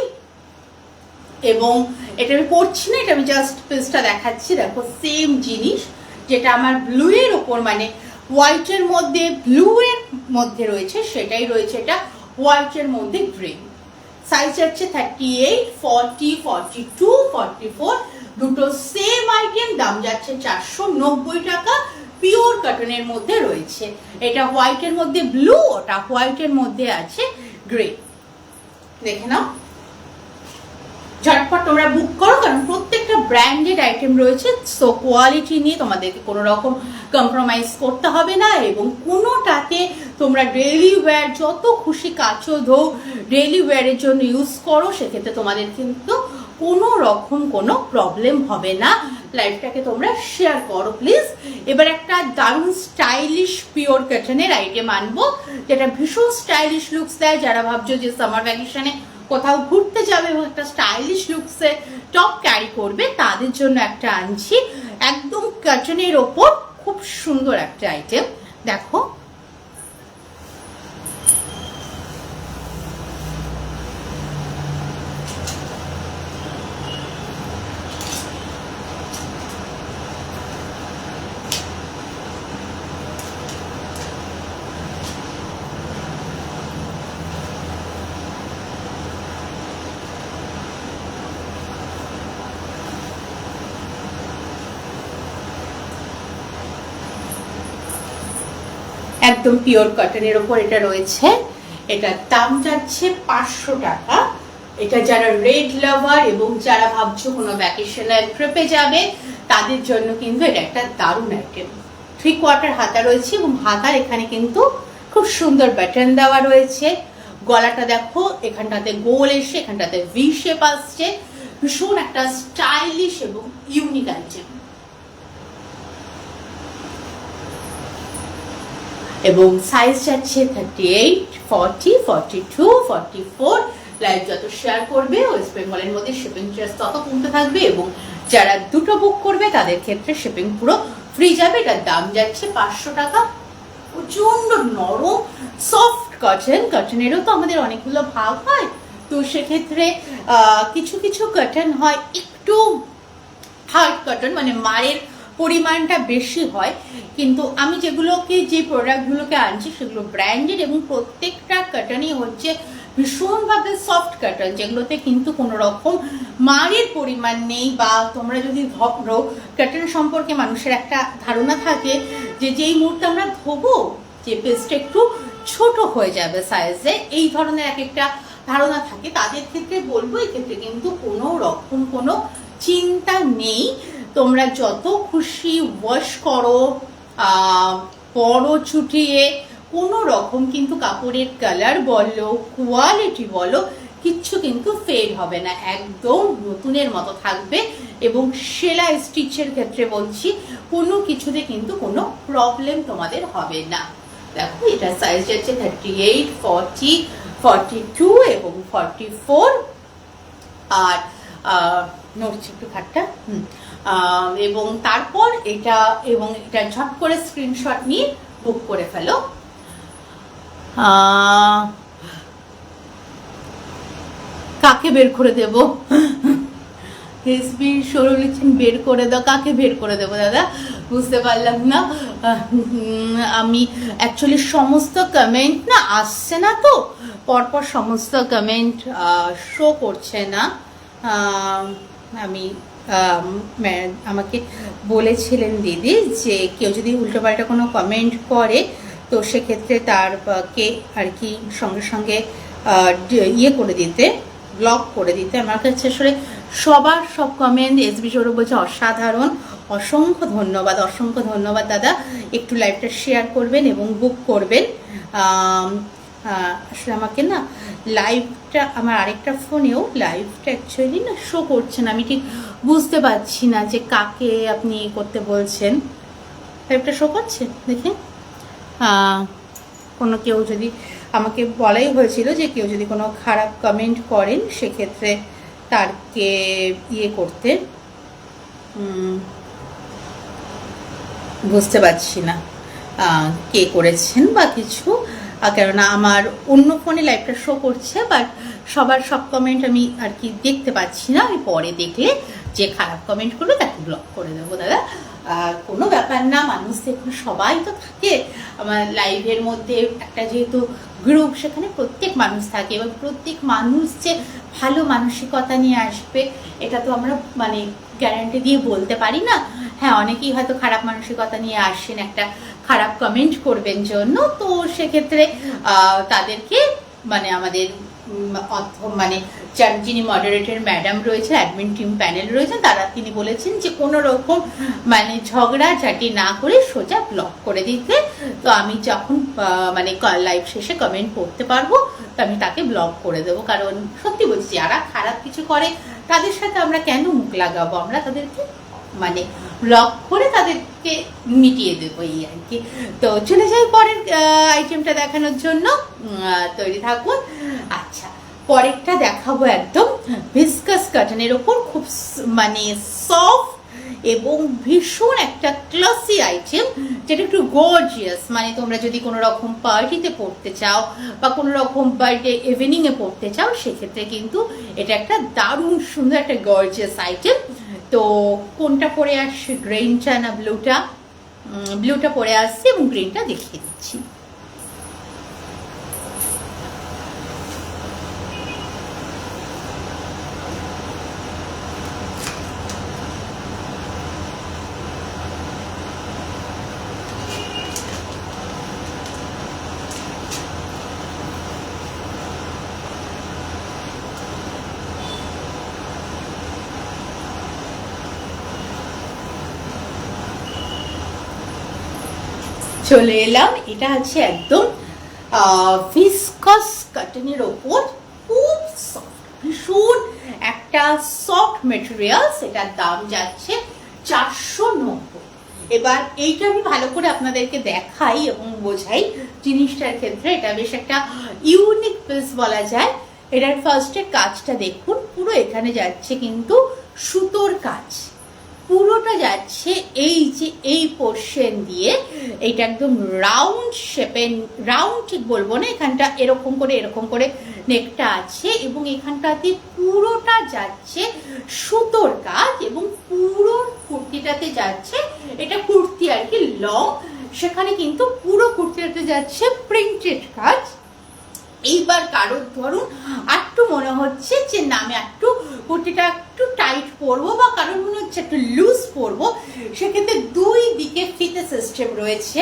Speaker 1: এবং এটা আমি পড়ছি না, এটা আমি জাস্ট পিসটা দেখাচ্ছি। দেখো, সেম জিনিস, যেটা আমার ব্লু এর ওপর, মানে হোয়াইটের মধ্যে ব্লু এর মধ্যে রয়েছে সেটাই রয়েছে এটা হোয়াইটের মধ্যে গ্রিন। সাইজ যাচ্ছে 38, 40, 42, 44। দুটো সেম আইটেম, দাম যাচ্ছে 490 টাকা। পিওর কটনের মধ্যে রয়েছে। এটা হোয়াইটের মধ্যে ব্লু, ওটা হোয়াইটের মধ্যে আছে গ্রে। দেখে নাও, ঝটপট তোমরা বুক করো, কারণ প্রত্যেকটা ব্র্যান্ডেড আইটেম রয়েছে। সো কোয়ালিটি নিয়ে তোমাদেরকে কোনো রকম কম্প্রোমাইজ করতে হবে না, এবং কোনোটাতে তোমরা ডেইলি ওয়্যার যত খুশি কাচো ধো ডেইলি ওয়্যারের জন্য ইউজ করো, সেক্ষেত্রে তোমাদের কিন্তু কোনো রকম কোনো প্রবলেম হবে না। লাইফটাকে তোমরা শেয়ার করো প্লিজ। এবার একটা দারুণ স্টাইলিশ পিওর কটনের আইটেম আনবো, যেটা ভীষণ স্টাইলিশ লুকস দেয়। যারা ভাবছো যে সামার ভ্যাকেশনে কোথাও ঘুরতে যাবে এবং একটা স্টাইলিশ লুকসে টপ ক্যারি করবে, তাদের জন্য একটা আনছি একদম কটনের ওপর খুব সুন্দর একটা আইটেম। দেখো, একদম পিওর কটনের ওপর এটা রয়েছে। এটার দাম যাচ্ছে 500 টাকা। এটা যারা রেড লাভার এবং যারা ভাবছো কোনো ভ্যাকেশনাল ট্রিপে যাবে, তাদের জন্য কিন্তু এটা একটা দারুণ আইটেম। 3/4 হাতা রয়েছে এবং হাতার এখানে কিন্তু খুব সুন্দর বাটন দেওয়া রয়েছে। গলাটা দেখো, এখানটাতে গোল এসে এখানটাতে ভি শেপ আসছে। ভীষণ একটা স্টাইলিশ এবং ইউনিক আইটেম। এবং সাইজ যাচ্ছে 38, 40, 42, 44। লাইভ যত শেয়ার করবে ওয়েস্ট বেঙ্গলের মধ্যে শিপিং চার্জ তত কমতে থাকবে, এবং যারা দুটো বুক করবে তাদের ক্ষেত্রে শিপিং পুরো ফ্রি যাবে। এটার দাম যাচ্ছে 500 টাকা। প্রচন্ড নরম সফট কটন। কটনেরও তো আমাদের অনেকগুলো ভাগ হয়, তো সেক্ষেত্রে কিছু কিছু কটন হয় একটু হার্ড কটন, মানে মারের পরিমাণটা বেশি হয়। কিন্তু আমি যে প্রোডাক্টগুলোকে আনছি সেগুলো ব্র্যান্ডেড, এবং প্রত্যেকটা কটনই হচ্ছে ভীষণভাবে সফট কটন, যেগুলোতে কিন্তু কোনো রকম মারের পরিমাণ নেই। বা তোমরা যদি ধরো, কটন সম্পর্কে মানুষের একটা ধারণা থাকে যে যেই মুহূর্তে আমরা ধোবো যে পেস্টটা একটু ছোট হয়ে যাবে সাইজে, এই ধরনের এক একটা ধারণা থাকে। তাদের ক্ষেত্রে বলবো এক্ষেত্রে কিন্তু কোনো রকম কোনো চিন্তা নেই। তোমরা যত খুশি ওয়াশ করো, বড় ছুটিয়ে, কোনো রকম কিন্তু কাপড়ের কালার বলো কোয়ালিটি বলো কিচ্ছু কিন্তু ফেড হবে না, একদম নতুনের মতো থাকবে। এবং সেলাই স্টিচের ক্ষেত্রে বলছি, কোনো কিছুতে কিন্তু কোনো প্রবলেম তোমাদের হবে না। দেখো, এটা সাইজ যাচ্ছে 38, 40, 42 এবং 44। আর নড়ছে একটু খাটটা। এবং তারপর এটা ঝট করে স্ক্রিনশট নিয়ে বুক করে ফেলো। কাকে বের করে দেব? এসবি সরু লিখছেন বের করে দাও। কাকে বের করে দেবো দাদা? বুঝতে পারলাম না। আমি অ্যাকচুয়ালি সমস্ত কমেন্ট না আসছে না, তো পরপর সমস্ত কমেন্ট শো করছে না। আমি আমাকে বলেছিলেন দিদি যে কেউ যদি উল্টোপাল্টা কোনো কমেন্ট করে, তো সেক্ষেত্রে তারকে আর কি সঙ্গে সঙ্গে ইয়ে করে দিতে, ব্লক করে দিতে। আমার কাছে আসলে সবার সব কমেন্ট এসবি সৌরভ বলছে অসাধারণ। অসংখ্য ধন্যবাদ, অসংখ্য ধন্যবাদ দাদা। একটু লাইভটা শেয়ার করবেন এবং বুক করবেন। আসলে আমাকে না লাইভটা, আমার আরেকটা ফোনেও লাইভটা অ্যাকচুয়ালি না শো করছে না। আমি ঠিক বুঝতে পারছি না যে কাকে আপনি করতে বলছেন। লাইভটা শো করছে দেখে। কোনো কেউ যদি, আমাকে বলাই হয়েছিল যে কেউ যদি কোনো খারাপ কমেন্ট করেন সেক্ষেত্রে তারকে ইয়ে করতে, বুঝতে পারছি না কে করেছেন বা কিছু। কেননা আমার অন্য ফোনে লাইভটা শো করছে, বাট সবার সব কমেন্ট আমি আর কি দেখতে পাচ্ছি না। আমি পরে দেখলে যে খারাপ কমেন্ট করবে তাকে ব্লক করে দেবো দাদা। কোনো ব্যাপার না, মানুষ দেখুন সবাই তো থাকে আমার লাইভের মধ্যে। একটা যেহেতু গ্রুপ, সেখানে প্রত্যেক মানুষ থাকে, এবং প্রত্যেক মানুষ যে ভালো মানসিকতা নিয়ে আসবে এটা তো আমরা মানে গ্যারান্টি দিয়ে বলতে পারি না। হ্যাঁ, অনেকেই হয়তো খারাপ মানসিকতা নিয়ে আসেন একটা খারাপ কমেন্ট করবেন জন্য, তো সেক্ষেত্রে তাদেরকে মানে আমাদের মানে যিনি মডারেটর ম্যাডাম রয়েছে, অ্যাডমিন টিম প্যানেল রয়েছেন, তিনি বলেছেন যে কোনো রকম মানে ঝগড়াঝাটি না করে সোজা ব্লক করে দিতে। তো আমি যখন মানে লাইভ শেষে কমেন্ট করতে পারবো তো আমি তাকে ব্লক করে দেবো, কারণ সত্যি বলছি যারা খারাপ কিছু করে তাদের সাথে আমরা কেন মুখ লাগাবো, আমরা তাদেরকে মানে ব্লক করে তাদেরকে মিটিয়ে দেবো এই আর কি। তো চলে যাই পরের আইটেমটা দেখানোর জন্য, তৈরি থাকুন। আচ্ছা, পরেরটা দেখাবো একদম ভিসকাস কটনের ওপর, খুব মানে সফট এবং ভীষণ একটা ক্লাসি আইটেম, যেটা একটু গর্জিয়াস। মানে তোমরা যদি কোনো রকম পার্টিতে পড়তে চাও বা কোনো রকম বার্থডে ইভিনিংয়ে পড়তে চাও, সেক্ষেত্রে কিন্তু এটা একটা দারুণ সুন্দর একটা গর্জিয়াস আইটেম। তো কোনটা পরে আসছে, গ্রিনটা না ব্লুটা? ব্লুটা পরে আসছে এবং গ্রিনটা দেখিয়ে দিচ্ছি। চলে এলাম, এটা আছে একদম ভিসকাস কটনের ওপর, খুব সফট, ভীষণ একটা সফট মেটেরিয়াল। এটার দাম যাচ্ছে 490। এবার এইটা আমি ভালো করে আপনাদেরকে দেখাই এবং বোঝাই জিনিসটার ক্ষেত্রে। এটা বেশ একটা ইউনিক পিস বলা যায়। এটার ফার্স্টে কাজটা দেখুন, পুরো এখানে যাচ্ছে কিন্তু সুতোর কাজ, পুরোটা যাচ্ছে এই যে এই পোর্শন দিয়ে। এইটা একদম রাউন্ড শেপের, রাউন্ড ঠিক বলবো না, এখানটা এরকম করে নেকটা আছে এবং এখানটাতে পুরোটা যাচ্ছে সুতোর কাজ এবং পুরো কুর্তিটাতে যাচ্ছে, এটা কুর্তি আর কি লং, সেখানে কিন্তু পুরো কুর্তিটাতে যাচ্ছে প্রিন্টেড কাজ। এইবার কারোর ধরুন একটু মনে হচ্ছে যে না আমি একটু কুর্তিটা একটু টাইট পরবো বা কারোর মনে হচ্ছে একটু লুজ পরবো, সেক্ষেত্রে দুই দিকে ফিতে সিস্টেম রয়েছে।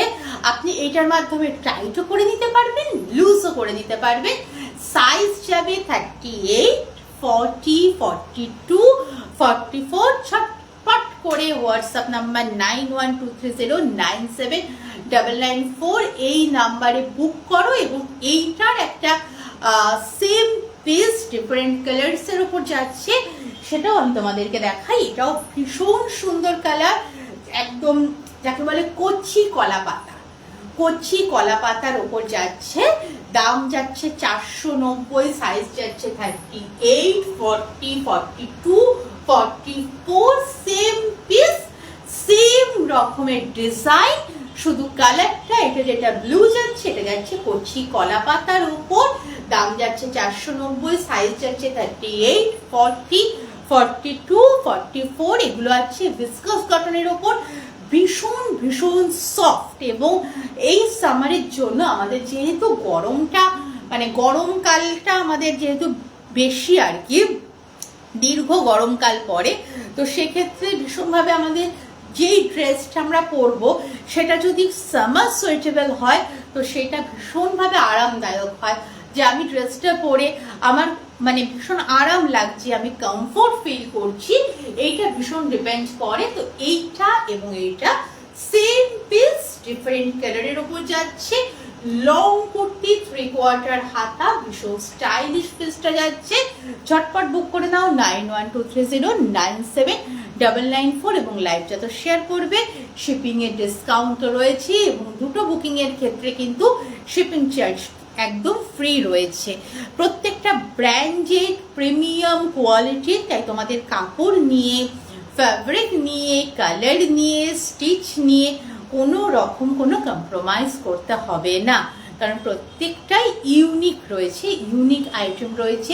Speaker 1: আপনি এইটার মাধ্যমে টাইটও করে নিতে পারবেন, লুজও করে নিতে পারবেন। সাইজ যাবে 38, 40, 42, 44। ছটপট করে হোয়াটসঅ্যাপ নাম্বার 9123097994 এই নাম্বারে বুক করো এবং এইটার একটা সেম পিস ডিফারেন্ট কালার্স এর উপর যাচ্ছে, সেটাও আমি তোমাদেরকে দেখাই। এটাও ভীষণ সুন্দর কালার, একদম যাকে বলে কচি কলা পাতা, কচি কলা পাতার ওপর যাচ্ছে। দাম যাচ্ছে 490, সাইজ যাচ্ছে 38, 40, 42, 44, সেম পিস, সেম রকমের ডিজাইন, শুধু কালারটা এটা যেটা ব্লু যাচ্ছে এটা যাচ্ছে কচি কলা পাতার উপর। দাম যাচ্ছে 490, সাইজ যাচ্ছে 38, 40, 42, 44। এগুলো আছে ভিসকাস কটনের উপর, ভীষণ ভীষণ সফট। এবং এই সামারের জন্য আমাদের যেহেতু গরমটা মানে গরমকালটা আমাদের যেহেতু বেশি আর কি, দীর্ঘ গরমকাল পরে, তো সেক্ষেত্রে ভীষণভাবে আমাদের যেই ড্রেসটা আমরা পরবো সেটা যদি সামার সুইটেবল হয় তো সেটা ভীষণভাবে আরামদায়ক হয়, যে আমি ড্রেসটা পরে আমার মানে ভীষণ আরাম লাগছে, আমি কমফোর্ট ফিল করছি, এইটা ভীষণ ডিপেন্ড করে। তো এইটা এবং এইটা সেম পিস ডিফারেন্ট কালারের উপর যাচ্ছে, লং কুর্তি 3/4 হাতা, ভীষণ স্টাইলিশ পিসটা যাচ্ছে। ঝটপট বুক করে নাও 9123097994 এবং লাইভ যত শেয়ার করবে শিপিং এর ডিসকাউন্টও রয়েছে এবং দুটো বুকিং এর ক্ষেত্রে কিন্তু শিপিং চার্জ একদম ফ্রি রয়েছে। প্রত্যেকটা ব্র্যান্ডেড প্রিমিয়াম কোয়ালিটি, তাই তোমাদের কাপড় নিয়ে, ফ্যাব্রিক নিয়ে, কালার নিয়ে, স্টিচ নিয়ে কোনো রকম কোনো কম্প্রোমাইজ করতে হবে না, কারণ প্রত্যেকটাই ইউনিক রয়েছে, ইউনিক আইটেম রয়েছে,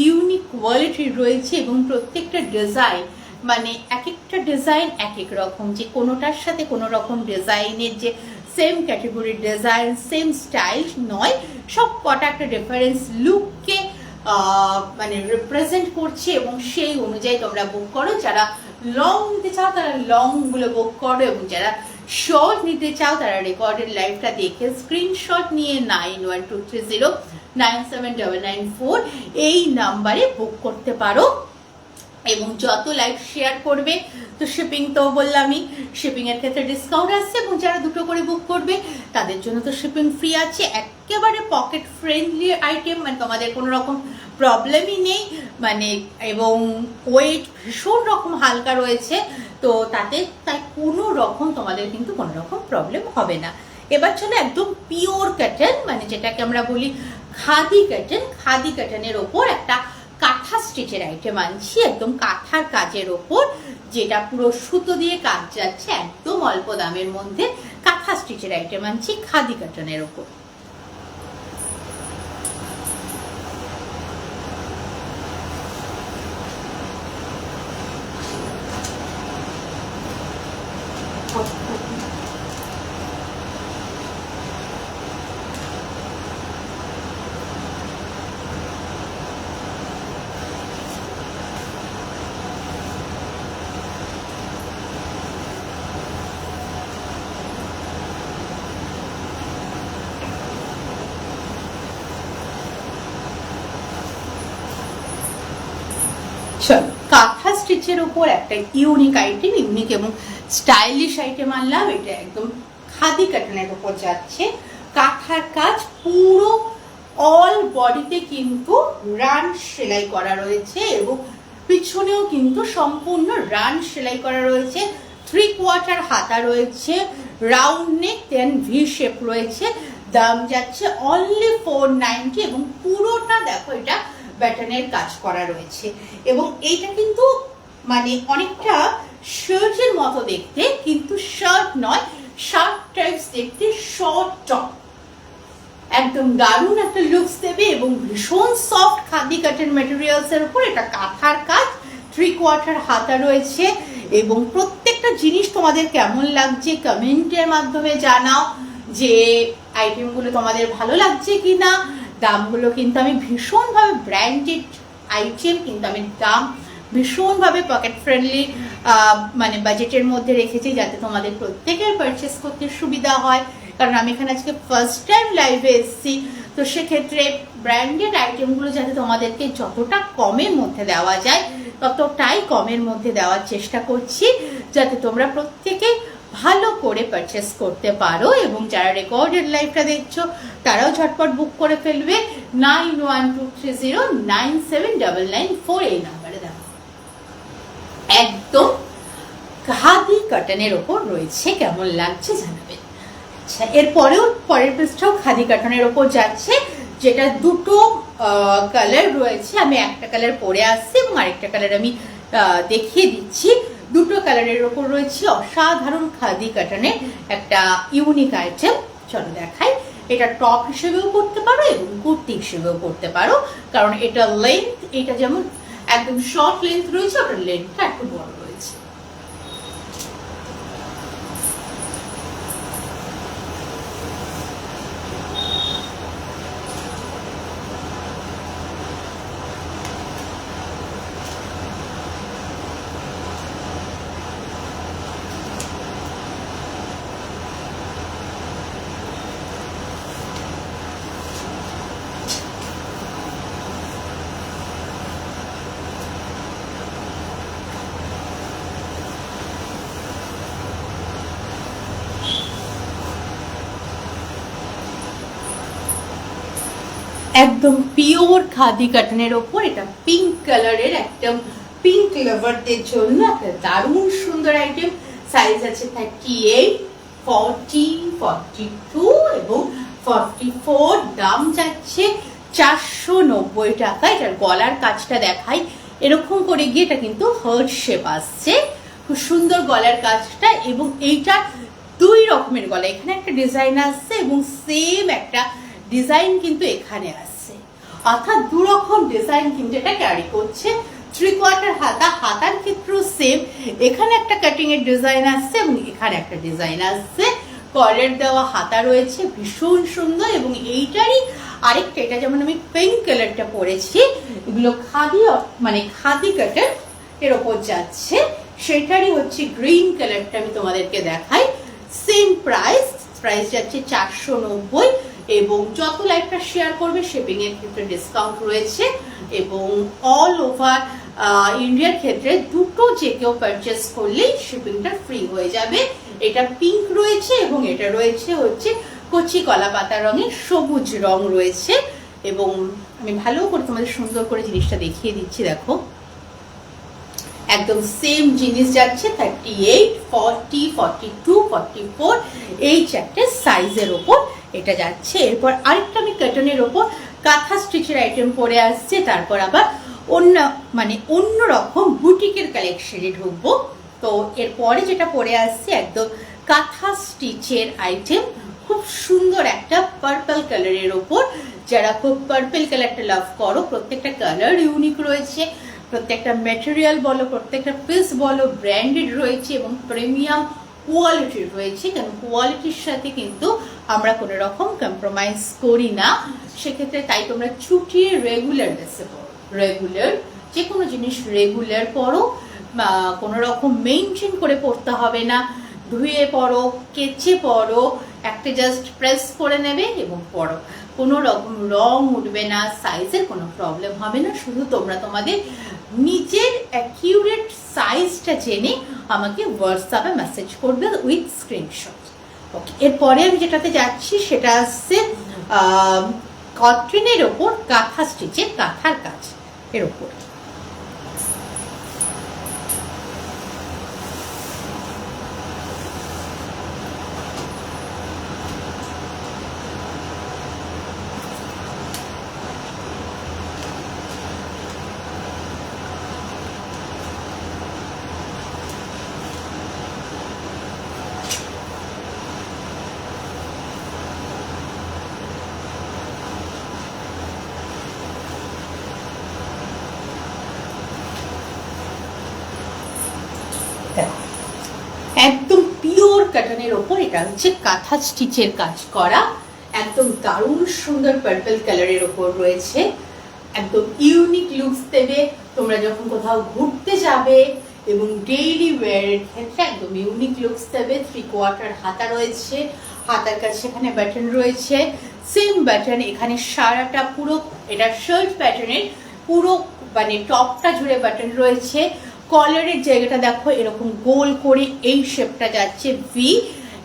Speaker 1: ইউনিক কোয়ালিটি রয়েছে এবং প্রত্যেকটা ডিজাইন মানে এক একটা ডিজাইন এক এক রকম, যে কোনোটার সাথে কোনো রকম ডিজাইনের যে সেম ক্যাটাগরির ডিজাইন সেম স্টাইল নয়, সব কটা একটা ডিফারেন্স লুককে মানে রিপ্রেজেন্ট করছে এবং সেই অনুযায়ী তোমরা বুক করো। যারা লং নিতে চাও তারা লং গুলো বুক করো, এবং যারা শর্ট নিতে চাও তারা রেকর্ডেড লাইভটা দেখে স্ক্রিনশট নিয়ে 9123097994 এই নাম্বারে বুক করতে পারো। এবং যত লাইভ শেয়ার করবে, তো শিপিং তো বললামই, শিপিং এর ক্ষেত্রে ডিসকাউন্ট আসছে, এবং যারা দুটো করে বুক করবে তাদের জন্য তো শিপিং ফ্রি আছে। একেবারে পকেট ফ্রেন্ডলি আইটেম, মানে তোমাদের কোনো রকম প্রবলেমই নেই, মানে এবং ওয়েট ভীষণ রকম হালকা রয়েছে, তো তাই কোনো রকম তোমাদের কিন্তু কোনো রকম প্রবলেম হবে না। এবার চলো একদম পিওর কটন, মানে যেটাকে আমরা বলি খাদি কটন, খাদি কটনের ওপর একটা কাঁথা স্টিচের আইটেম আনছি, একদম কাঁথার কাজের ওপর, যেটা পুরো সুতো দিয়ে কাজ যাচ্ছে, একদম অল্প দামের মধ্যে কাঁথা স্টিচের আইটেম আনছি খাদি কটনের ওপর। কাঁথা স্টিচের উপর একটা ইউনিক আইটেম, ইউনিক এবং স্টাইলিশ আইটেম আনলাম। এটা একদম খাদি কটনের উপর যাচ্ছে, কাঁথার কাজ পুরো অল বডিতে কিন্তু রান সেলাই করা রয়েছে, এবং পিছনেও কিন্তু সম্পূর্ণ রান সেলাই করা রয়েছে। 3/4 হাতা রয়েছে, রাউন্ড নেক, দেন ভি শেপ রয়েছে। দাম যাচ্ছে অনলি 490, এবং পুরোটা দেখো এটা ব্যাটনের কাজ করা রয়েছে, এবং এইটা কিন্তু মানে অনেকটা শার্টের মতো দেখতে, কিন্তু শার্ট নয়, শার্ট টাইপস দেখতে, শর্ট টপ, একদম দারুণ একটা লুকস দেবে, এবং ভীষণ সফট খাদি কটন ম্যাটেরিয়ালস এর উপর এটা কাঁথার কাজ। 3/4 হাতা রয়েছে, এবং প্রত্যেকটা জিনিস তোমাদের কেমন লাগছে কমেন্টের মাধ্যমে জানাও, যে আইটেমগুলো তোমাদের ভালো লাগছে কিনা। দামগুলো কিন্তু আমি ভীষণভাবে ব্র্যান্ডেড আইটেম, কিন্তু আমি দাম ভীষণভাবে পকেট ফ্রেন্ডলি মানে বাজেটের মধ্যে রেখেছি, যাতে তোমাদের প্রত্যেকের পারচেস করতে সুবিধা হয়। কারণ আমি এখানে আজকে ফার্স্ট টাইম লাইভে এসেছি, তো সেক্ষেত্রে ব্র্যান্ডেড আইটেমগুলো যাতে তোমাদেরকে যতটা কমের মধ্যে দেওয়া যায় ততটাই কমের মধ্যে দেওয়ার চেষ্টা করছি, যাতে তোমরা প্রত্যেকে ভালো করে পারচেস করতে পারো। এবং যারা রেকর্ডেড লাইভটা দেখছো তারাও ঝটপট বুক করে ফেলবে 9123097994 এই নাম্বারে দেখো। একদম খাদি কটনের ওপর রয়েছে, কেমন লাগছে জানাবেন। আচ্ছা, এরপরেও পরের পিসটাও খাদি কটনের ওপর যাচ্ছে, যেটা দুটো কালার রয়েছে। আমি একটা কালার পরে আসছি এবং আরেকটা কালার আমি দেখিয়ে দিচ্ছি। দুটো কালারের ওপর রয়েছে অসাধারণ খাদি কটনের একটা ইউনিক আইটেম। চলো দেখাই। এটা টপ হিসেবেও পরতে পারো এবং কুর্তি হিসেবেও পরতে পারো, কারণ এটা লেন্থ, এটা যেমন একদম শর্ট লেন্থ রয়েছে, ওটার লেন্থটা একটু বড় রয়েছে। একদম পিওর খাদি কটনের ওপর, এটা পিঙ্ক কালারের, একদম পিঙ্ক লাভারদের জন্য একটা দারুণ সুন্দর আইটেম। সাইজ আছে 38, 40, 42 এবং 44। দাম যাচ্ছে 490 টাকা। এটার গলার কাজটা দেখাই, এরকম করে গিয়ে এটা কিন্তু হার্ট শেপ আসছে, খুব সুন্দর গলার কাজটা। এবং এইটা দুই রকমের গলা, এখানে একটা ডিজাইন আসছে এবং সেম একটা ডিজাইন কিন্তু এখানে আসছে, অর্থাৎ দু রকম ডিজাইন কিন্তু এটা ক্যারি করছে। 3/4 হাতা, হাতার ক্ষেত্রেও সেম, এখানে একটা কাটিং এর ডিজাইন আসছে এবং এখানে একটা ডিজাইন আসছে। কলার দেওয়া হাতা রয়েছে, ভীষণ সুন্দর। এবং এইটারই আরেকটা, এটা যেমন আমি পিঙ্ক কালারটা পরেছি, এগুলো খাদি মানে খাদি কটন এর ওপর যাচ্ছে, সেটারই হচ্ছে গ্রিন কালারটা আমি তোমাদেরকে দেখাই। সেম প্রাইস যাচ্ছে 490, এবং যত লাইভটা শেয়ার করবে শিপিং এর ক্ষেত্রে ডিসকাউন্ট রয়েছে, এবং অল ওভার ইন্ডিয়ার ক্ষেত্রে দুটো যে কেউ পারচেস করলেই শিপিংটা ফ্রি হয়ে যাবে। এটা পিঙ্ক রয়েছে এবং এটা রয়েছে হচ্ছে কচি কলা পাতা রঙের সবুজ রং রয়েছে। এবং আমি ভালো করে তোমাদের সুন্দর করে জিনিসটা দেখিয়ে দিচ্ছি, দেখো একদম সেম জিনিস যাচ্ছে 38, 40, 42, 44 এই চারটে সাইজের ওপর এটা যাচ্ছে। এরপর আরেকটা আমি কটনের ওপর কাঁথা স্টিচের আইটেম পরে আসছে, তারপর আবার অন্য রকম বুটিকের কালেকশনে ঢুকবো। তো এরপরে যেটা পরে আসছে একদম কাঁথা স্টিচের আইটেম, খুব সুন্দর একটা পার্পল কালারের ওপর। যারা খুব পার্পল কালারটা লাভ করো, প্রত্যেকটা কালার ইউনিক রয়েছে, প্রত্যেকটা ম্যাটেরিয়াল বলো, প্রত্যেকটা পিস বলো ব্র্যান্ডেড রয়েছে এবং প্রিমিয়াম কোয়ালিটির রয়েছে। কারণ কোয়ালিটির সাথে কিন্তু আমরা কোনো রকম কম্প্রোমাইজ করি না সেক্ষেত্রে। তাই তোমরা ছুটিয়ে রেগুলার বেসে পড়ো, রেগুলার যে কোনো জিনিস রেগুলার পড়ো, কোনো রকম মেনটেন করে পড়তে হবে না। ধুয়ে পড়ো, কেচে পড়ো, একটা জাস্ট প্রেস করে নেবে এবং পড়ো, কোনো রকম রং উঠবে না, সাইজের কোনো প্রবলেম হবে না। শুধু তোমরা তোমাদের নিজের অ্যাকিউরেট সাইজটা জেনে আমাকে হোয়াটসঅ্যাপে মেসেজ করবে উইথ স্ক্রিনশট। ওকে, এরপরে আমি যেটাতে যাচ্ছি সেটা আসছে কটনের ওপর কাঁথা স্টিচের কাঁথার কাজ এর ওপর। একদম পিওর কটনের ওপর এটা হচ্ছে কাঁথা স্টিচের কাজ করা, একদম দারুণ সুন্দর পার্পল কালারের ওপর রয়েছে। একদম ইউনিক লুকস দেবে তোমরা যখন কোথাও ঘুরতে যাবে, এবং ডেইলি ওয়্যারের ক্ষেত্রে একদম ইউনিক লুকস দেবে। 3/4 হাতা রয়েছে, হাতার কাছে সেখানে বাটন রয়েছে, সেম বাটন এখানে সারাটা পুরো এটা শার্ট প্যাটার্নের পুরো টপটা জুড়ে বাটন রয়েছে। কলারের জায়গাটা দেখো এরকম গোল করে এই শেপটা যাচ্ছে ভি।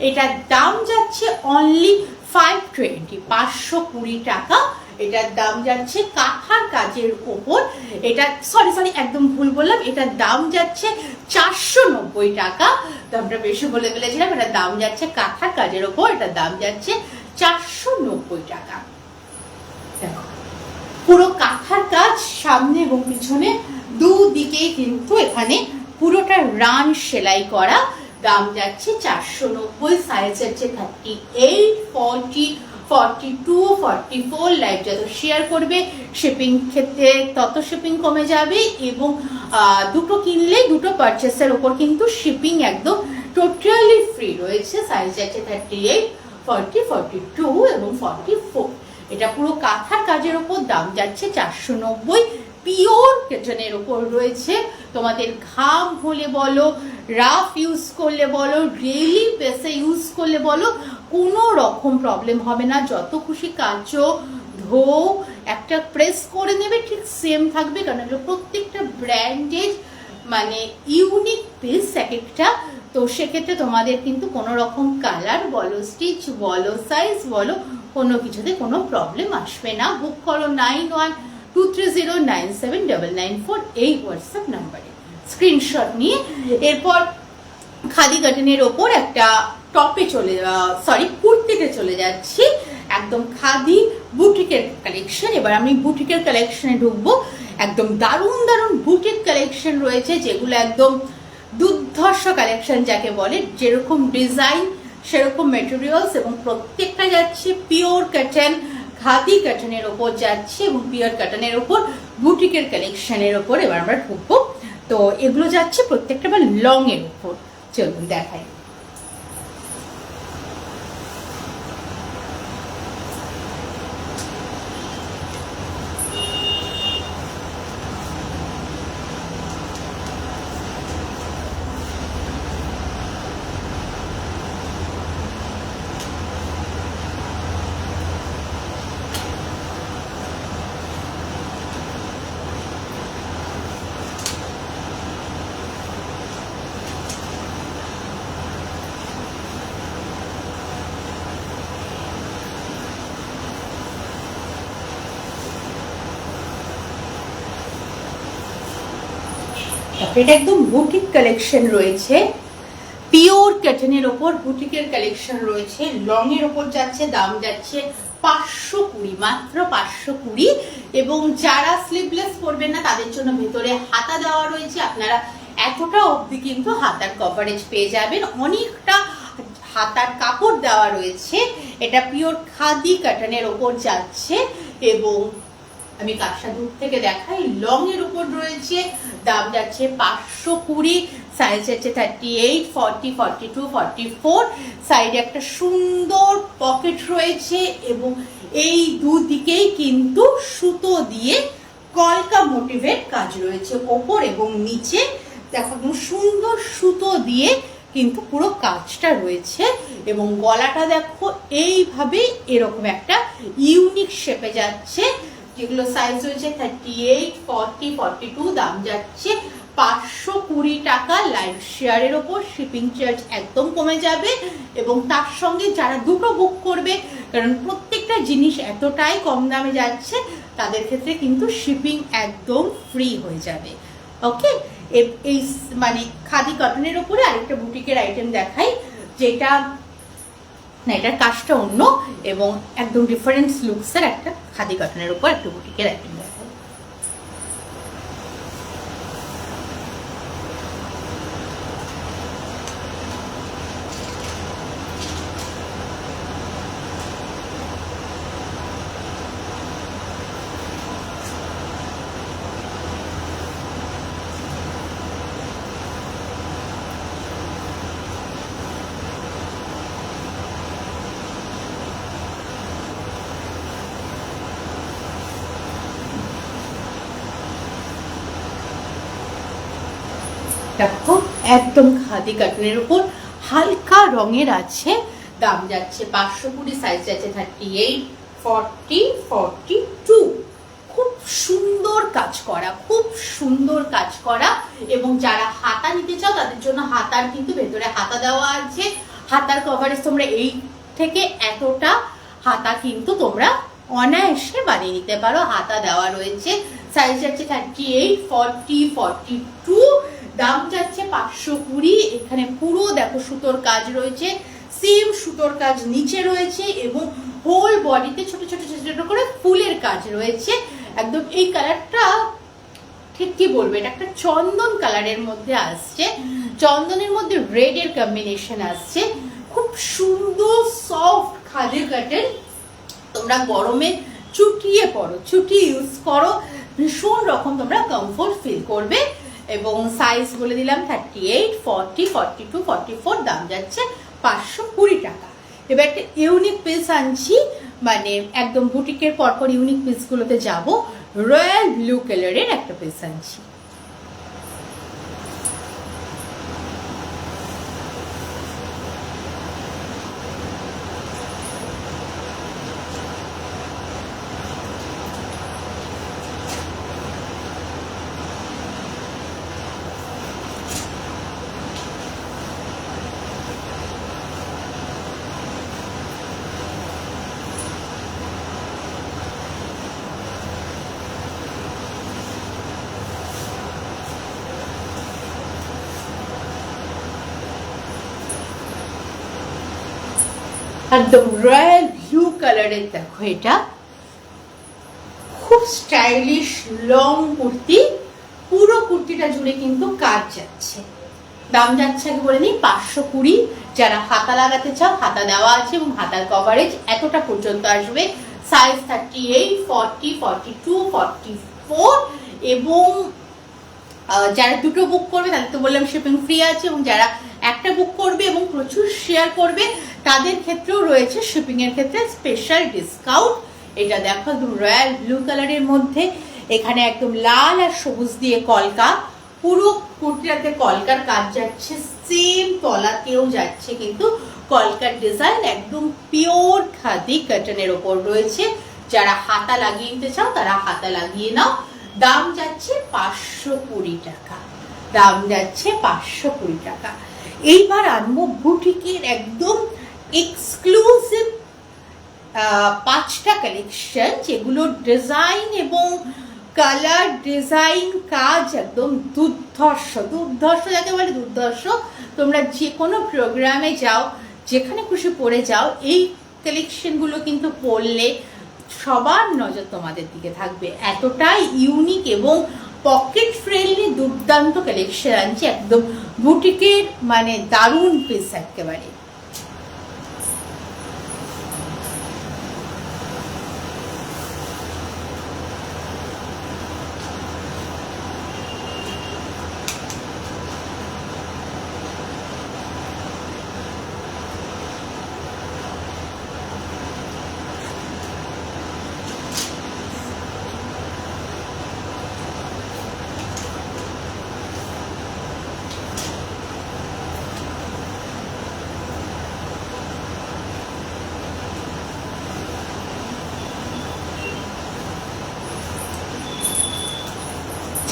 Speaker 1: এটার দাম যাচ্ছে অনলি 520 টাকা। এটার দাম যাচ্ছে কাঁথার কাজের ওপর, এটা সরি একদম ভুল বললাম, এটার দাম যাচ্ছে 490 টাকা। তো আমরা বেশি বলে ফেলেছিলাম, এটার দাম যাচ্ছে কাঁথার কাজের ওপর, এটার দাম যাচ্ছে 490 টাকা। দেখো পুরো কাঁথার কাজ সামনে এবং পিছনে দুদিকেই কিন্তু এখানে পুরোটা রান সেলাই করা। দাম যাচ্ছে 490, সাইজ যাচ্ছে 38, 40, 42, 44। লাইভ যত শেয়ার করবে শিপিং ক্ষেত্রে তত শিপিং কমে যাবে, এবং দুটো কিনলে দুটো পারচেসের ওপর কিন্তু শিপিং একদম টোটালি ফ্রি রয়েছে। সাইজ যাচ্ছে 38, 40, 42 এবং 44। এটা পুরো কাঁথার কাজের ওপর, দাম যাচ্ছে 490। পিওর কটনের ওপর রয়েছে। তোমাদের ঘাম হলে বলো, রাফ ইউজ করলে বলো, ডেইলি বেসে ইউজ করলে বলো, কোনো রকম প্রবলেম হবে না। যত খুশি কাচো, ধো, একটা প্রেস করে নেবে, ঠিক সেম থাকবে। কারণ এগুলো প্রত্যেকটা ব্র্যান্ডেড ইউনিক পিস এক একটা। তো সেক্ষেত্রে তোমাদের কিন্তু কোনো রকম কালার বলো, স্টিচ বলো, সাইজ বলো, কোনো কিছুতে কোনো প্রবলেম আসবে না। বুক করো 9123097994 এই হোয়াটসঅ্যাপ নাম্বারে স্ক্রিনশট নিয়ে। এরপর খাদি কটনের ওপর একটা কুর্তিতে চলে যাচ্ছি, একদম খাদি বুটিকের কালেকশন। এবার আমি বুটিকের কালেকশনে ঢুকবো। একদম দারুণ দারুণ বুটিক কালেকশন রয়েছে, যেগুলো একদম দুর্ধর্ষ কালেকশন যাকে বলে, যেরকম ডিজাইন সেরকম মেটেরিয়ালস, এবং প্রত্যেকটা যাচ্ছে পিওর কটন, খাদি কটনের ওপর যাচ্ছে, এবং পিওর কটনের ওপর বুটিকের কালেকশনের ওপর এবার আমরা ঢুকবো। তো এগুলো যাচ্ছে প্রত্যেকটা আবার লং এর উপর। চলুন দেখাই। এটা একদম বুটিক কালেকশন রয়েছে, পিওর কটনের ওপর বুটিকের কালেকশন রয়েছে। লং এর ওপর যাচ্ছে, দাম যাচ্ছে 520, মাত্র 520। এবং যারা স্লিভলেস পরবেন না তাদের জন্য ভেতরে হাতা দেওয়া রয়েছে। আপনারা এতটা অবধি কিন্তু হাতার কভারেজ পেয়ে যাবেন, অনেকটা হাতার কাপড় দেওয়া রয়েছে। এটা পিওর খাদি কটনের ওপর যাচ্ছে এবং আমি কাজটা দূর থেকে দেখাই। লং এর উপর রয়েছে, দাম যাচ্ছে 520, সাইজ যাচ্ছে 38, 40, 42, 44। সাইডে একটা সুন্দর পকেট রয়েছে এবং এই দুদিকেই কিন্তু সুতো দিয়ে কলকা মোটিভের কাজ রয়েছে ওপর এবং নিচে। দেখো সুন্দর সুতো দিয়ে কিন্তু পুরো কাজটা রয়েছে এবং গলাটা দেখো এইভাবে এরকম একটা ইউনিক শেপে যাচ্ছে, যেগুলো সাইজ রয়েছে 38, 40, 42। দাম যাচ্ছে 520 টাকা। লাইভ শেয়ারের ওপর শিপিং চার্জ একদম কমে যাবে এবং তার সঙ্গে যারা দুটো বুক করবে, কারণ প্রত্যেকটা জিনিস এতটাই কম দামে যাচ্ছে, তাদের ক্ষেত্রে কিন্তু শিপিং একদম ফ্রি হয়ে যাবে। ওকে, এই মানে খাদি কটনের উপরে আরেকটা বুটিকের আইটেম দেখাই, যেটা না এটার কাজটা অন্য এবং একদম ডিফারেন্ট লুকসের একটা খাদি কটনের উপর একটা বুটিকের আইটেম দেখাই। দেখো একদম খাদি কটনের উপর হালকা রঙের আছে, দাম যাচ্ছে 520, সাইজ যাচ্ছে 38, 40, 42। খুব সুন্দর কাজ করা, খুব সুন্দর কাজ করা। এবং যারা হাতা নিতে চাও তাদের জন্য হাতার কিন্তু ভেতরে হাতা দেওয়া আছে। হাতার কভারেজ তোমরা এই থেকে এতটা হাতা কিন্তু তোমরা অনায়াসে বানিয়ে নিতে পারো, হাতা দেওয়া রয়েছে। সাইজ যাচ্ছে 38, 40, 42। দাম যাচ্ছে 520। এখানে পুরো দেখো সুতোর কাজ রয়েছে, সেম সুতোর কাজ নিচে রয়েছে এবং হোল বডিতে ছোট ছোট ছোট ছোট করে ফুলের কাজ রয়েছে। একদম এই কালারটা ঠিক কি বলবো, এটা একটা চন্দন কালারের মধ্যে আসছে, চন্দনের মধ্যে রেড এর কম্বিনেশন আসছে। খুব সুন্দর সফট খাদি কটন, তোমরা গরমে চুটিয়ে পরো, চুটি ইউজ করো, ভীষণ রকম তোমরা কমফোর্ট ফিল করবে। এবং সাইজ বলে দিলাম 38, 40, 42, 44। দাম যাচ্ছে 520 টাকা। এবার একটা ইউনিক পিস আনছি, মানে একদম বুটিকের পরপর ইউনিক পিসগুলোতে যাব। রয়্যাল ব্লু কালারের একটা পিস আনছি। একদম রয়্যাল ব্লু কালারের, দেখো এটা খুব স্টাইলিশ লং কুর্তি, পুরো কুর্তিটা জুড়ে কিন্তু কাজ যাচ্ছে। দাম যাচ্ছে আগে বলে নিই 520। যারা হাতা লাগাতে চাও হাতা দেওয়া আছে এবং হাতার কভারেজ এতটা পর্যন্ত আসবে। সাইজ 38, 40, 42, 44। এবং যারা দুটো বুক করবে তাদের তো বললাম শিপিং ফ্রি আছে, এবং যারা একটা বুক করবে এবং প্রচুর শেয়ার করবে তাদের ক্ষেত্রেও রয়েছে শিপিং এর ক্ষেত্রে স্পেশাল ডিসকাউন্ট। এটা দেখো একদম রয়্যাল ব্লু কালারের মধ্যে, এখানে একদম লাল আর সবুজ দিয়ে কলকা, পুরো কুর্তিটাতে কলকার কাজ যাচ্ছে, সেম তলাতেও যাচ্ছে কিন্তু কলকার ডিজাইন। একদম পিওর খাদি কটনের ওপর রয়েছে। যারা হাতা লাগিয়ে নিতে চাও তারা হাতা লাগিয়ে নাও। দাম যাচ্ছে 520 টাকা, দাম যাচ্ছে 520 টাকা। এইবার আনবো বুটিকের একদম এক্সক্লুসিভ 5টা কালেকশন, যেগুলো ডিজাইন এবং কালার, ডিজাইন, কাজ একদম দুর্ধর্ষ, দুর্ধর্ষ যাকে বলে দুর্ধর্ষ। তোমরা যে কোনো প্রোগ্রামে যাও, যেখানে খুশি পরে যাও, এই কালেকশনগুলো কিন্তু পরলে সবার নজর তোমাদের দিকে থাকবে। এতটাই ইউনিক এবং পকেট ফ্রেন্ডলি দুর্দান্ত কালেকশন আনছে, একদম বুটিকের মানে দারুণ পিস একেবারে।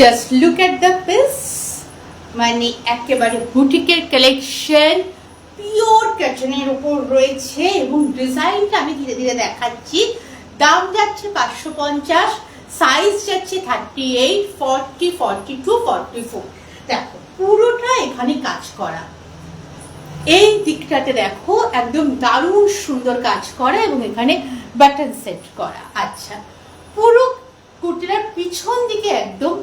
Speaker 1: Just look at the piece, মানে একেবারে বুটিকের কালেকশন, পিওর কটনের উপর রয়েছে এবং ডিজাইনটা আমি ধীরে ধীরে দেখাচ্ছি। দাম যাচ্ছে 550, সাইজ যাচ্ছে 38, 40, 42, 44। দেখো পুরোটা এখানে কাজ করা, এই দিকটাতে দেখো একদম দারুণ সুন্দর কাজ করা এবং এখানে বাটন সেট করা। আচ্ছা, পুরো কুর্তিটার পিছন দিকে একদম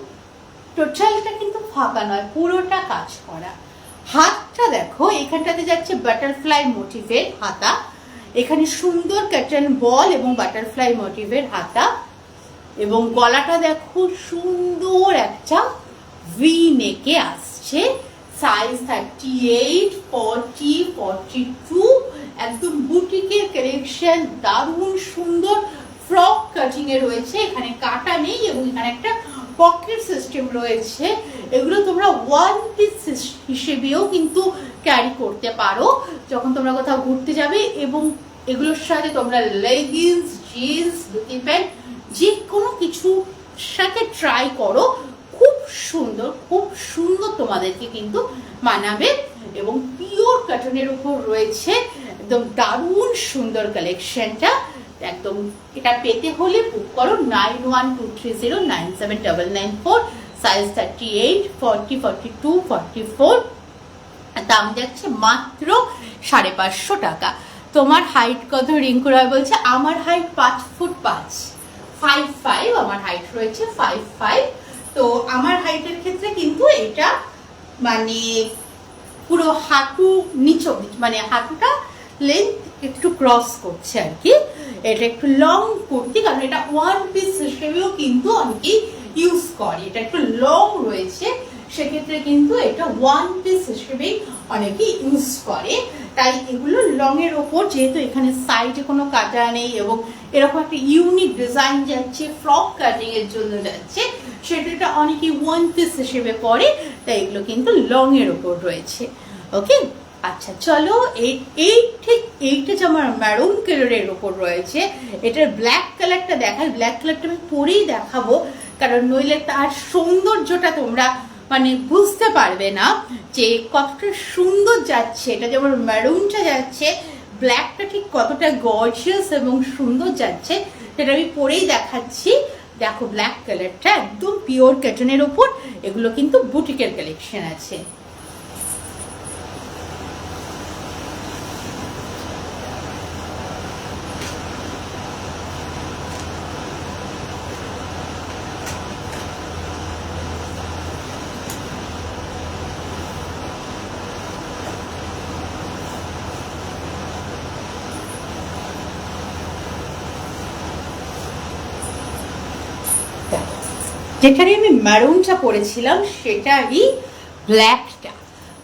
Speaker 1: টোটালটা কিন্তু ফাঁকা নয়, পুরোটা কাজ করা। হাতটা দেখো, এখানটাতে যাচ্ছে বাটারফ্লাই মোটিভের হাতা, এখানে সুন্দর কাটন বল এবং বাটারফ্লাই মোটিভের হাতা, এবং গলাটা দেখো সুন্দর একটা ভি নেকে আসছে। সাইজ 38, 40, 42, একদম বুটিকের কালেকশন, দারুণ সুন্দর ফ্রক কাটিং এ রয়েছে। এখানে কাটা নেই এবং এখানে একটা পকেট সিস্টেম রয়েছে। এগুলো তোমরা ওয়ান পিস হিসেবেও কিন্তু ক্যারি করতে পারো যখন তোমরা কোথাও ঘুরতে যাবে, এবং এগুলোর সাথে তোমরা লেগিংস, জিন্স, ধুতি প্যান্ট যে কোনো কিছুর সাথে ট্রাই করো, খুব সুন্দর তোমাদেরকে কিন্তু মানাবে। এবং পিওর কটনের উপর রয়েছে, একদম দারুণ সুন্দর কালেকশনটা। একদম এটা পেতে হলে বুক করো 9123097994, সাইজ 38, 40, 42, 44। দাম যাচ্ছে মাত্র 550 টাকা। তোমার হাইট কত? রিঙ্কু রায় বলছে আমার হাইট 5 ফুট 5, 5'5", আমার হাইট রয়েছে 5'5". তো আমার হাইটের ক্ষেত্রে কিন্তু এটা মানে পুরো হাঁটু নিচ, মানে হাঁটুটা লেন্থ একটু ক্রস করছে আর কি। এটা একটু লং কুর্তি, কারণ এটা ওয়ান পিস হিসেবেও কিন্তু অনেকেই ইউজ করে, এটা একটু লং রয়েছে, সেক্ষেত্রে কিন্তু এটা ওয়ান পিস হিসেবেই অনেকে ইউজ করে। তাই এগুলো লং এর ওপর, যেহেতু এখানে সাইডে কোনো কাটা নেই এবং এরকম একটা ইউনিক ডিজাইন যাচ্ছে, ফ্রক কাটিং এর জন্য যাচ্ছে, সেটা অনেকে ওয়ান পিস হিসেবে পরে, তাই এগুলো কিন্তু লং এর ওপর রয়েছে। ওকে, আচ্ছা চলো, ঠিক এইটা যে আমার ম্যারুন কালারের ওপর রয়েছে, এটার ব্ল্যাক কালারটা দেখাই। ব্ল্যাক কালারটা আমি পরেই দেখাবো, কারণ নইলে তার সৌন্দর্যটা তোমরা মানে বুঝতে পারবে না যে কতটা সুন্দর যাচ্ছে। এটা যেমন ম্যারুনটা যাচ্ছে, ব্ল্যাকটা ঠিক কতটা গর্জিয়াস এবং সুন্দর যাচ্ছে, সেটা আমি পরেই দেখাচ্ছি। দেখো ব্ল্যাক কালারটা একদম পিওর কটনের ওপর, এগুলো কিন্তু বুটিকের কালেকশন আছে। যেখানে আমি ম্যারুনটা পরেছিলাম সেটারই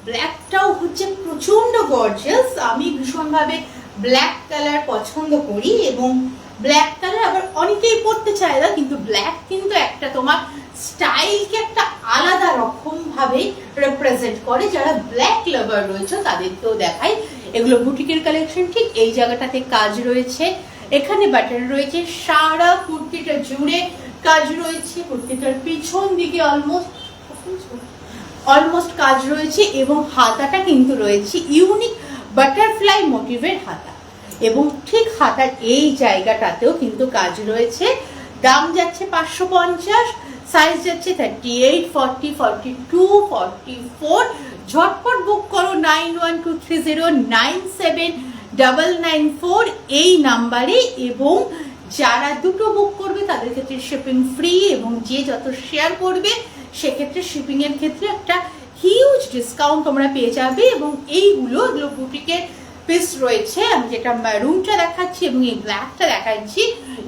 Speaker 1: ব্ল্যাকটাও হচ্ছে প্রচন্ড গর্জিয়াস। আমি ভীষণভাবে ব্ল্যাক কালার পছন্দ করি এবং ব্ল্যাক কালার আবার অনেকেই পরতে চায় না, কিন্তু ব্ল্যাক কিন্তু একটা তোমার স্টাইলকে একটা আলাদা রকম ভাবে রিপ্রেজেন্ট করে। যারা ব্ল্যাক লাভার রয়েছে তাদেরকেও দেখাই। এগুলো বুটিকের কালেকশন। ঠিক এই জায়গাটাতে কাজ রয়েছে, এখানে বাটন রয়েছে, সারা কুর্তিটা জুড়ে কাজ রয়েছে, কুর্তিটার পিছন দিকে অলমোস্ট কাজ রয়েছে এবং হাতাটা কিন্তু রয়েছে ইউনিক বাটারফ্লাই মোটিভের হাতা, এবং ঠিক হাতার এই জায়গাটাতেও কিন্তু কাজ রয়েছে। দাম যাচ্ছে 550, সাইজ যাচ্ছে 38, 40, 42, 44। ঝটপট বুক করো 9123097994 এই নাম্বারে। এবং যারা দুটো বুক করবে তাদের ক্ষেত্রে শিপিং ফ্রি, এবং যে যত শেয়ার করবে সেক্ষেত্রে শিপিং এর ক্ষেত্রে একটা হিউজ ডিসকাউন্ট তোমরা পেয়ে যাবে। এবং এগুলো বুটিকের পিস রয়েছে, আমি যেটা ম্যারুনটা দেখাচ্ছি এবং এই ব্ল্যাকটা দেখাচ্ছি,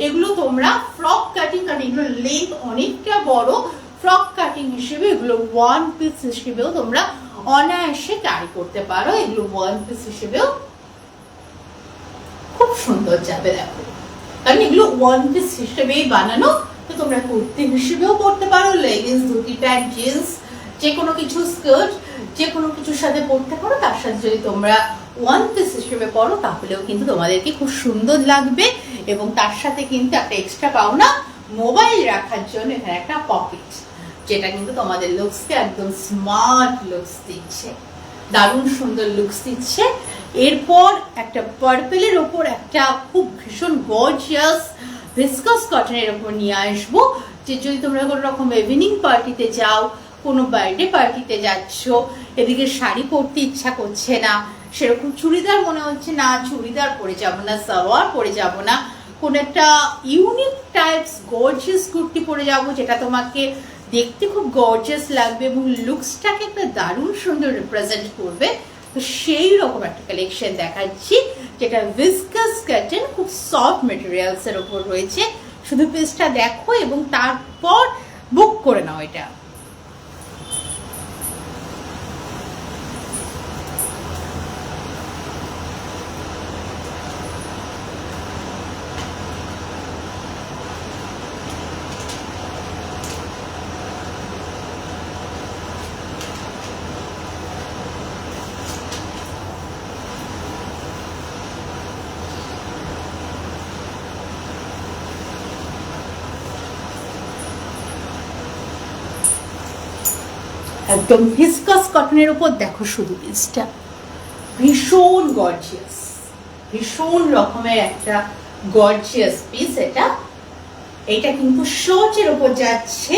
Speaker 1: এগুলো তোমরা ফ্রক কাটিং, কারণ এগুলো লেন্থ অনেকটা বড়, ফ্রক কাটিং হিসেবে এগুলো ওয়ান পিস হিসেবেও তোমরা অনায়াসে ক্যারি করতে পারো। এগুলো ওয়ান পিস হিসেবেও খুব সুন্দর যাবে, দেখো, কারণ এগুলো ওয়ান পিস হিসেবেই বানানো। তো তোমরা কুর্তি হিসেবেও পরতে পারো, লেগিংস, ধুতি, প্যান্ট, জিন্স, যে কোনো কিছু, স্কার্ট, যে কোনো কিছুর সাথে পরতে পারো। তার সাথে যদি তোমরা ওয়ান পিস হিসেবে পরো তাহলেও কিন্তু তোমাদেরকে খুব সুন্দর লাগবে। এবং তার সাথে কিন্তু একটা এক্সট্রা পাওনা, মোবাইল রাখার জন্য এখানে একটা পকেট, যেটা কিন্তু তোমাদের লুকসকে একদম স্মার্ট লুকস দিচ্ছে, দারুণ সুন্দর লুকস দিচ্ছে। এরপর একটা পার্পেলের ওপর একটা খুব ভীষণ গর্জিয়াস ভিসকাস কটনের ওপর নিয়ে আসবো, যে যদি তোমরা কোনো রকম ইভিনিং পার্টিতে যাও, কোনো বার্থডে পার্টিতে যাচ্ছ, এদিকে শাড়ি পরতে ইচ্ছা করছে না, সেরকম চুড়িদার মনে হচ্ছে না, চুড়িদার পরে যাবো না, সালোয়ার পরে যাবো না, কোন একটা ইউনিক টাইপস গর্জিয়াস কুর্তি পরে যাবো যেটা তোমাকে দেখতে খুব গর্জিয়াস লাগবে এবং লুকসটাকে একটা দারুণ সুন্দর রিপ্রেজেন্ট করবে, তো সেই রকম একটা কালেকশন দেখাচ্ছি, যেটা ভিসকাস কটন, খুব সফট মেটেরিয়ালস এর উপর রয়েছে। শুধু পিসটা দেখো এবং তারপর বুক করে নাও এটা। একদম ভিসকাস কটনের উপর দেখো শুধু পিসটা, ভীষণ গর্জিয়াস, ভীষণ রকমের একটা গর্জিয়াস পিস এটা। এটা কিন্তু শর্টের উপর যাচ্ছে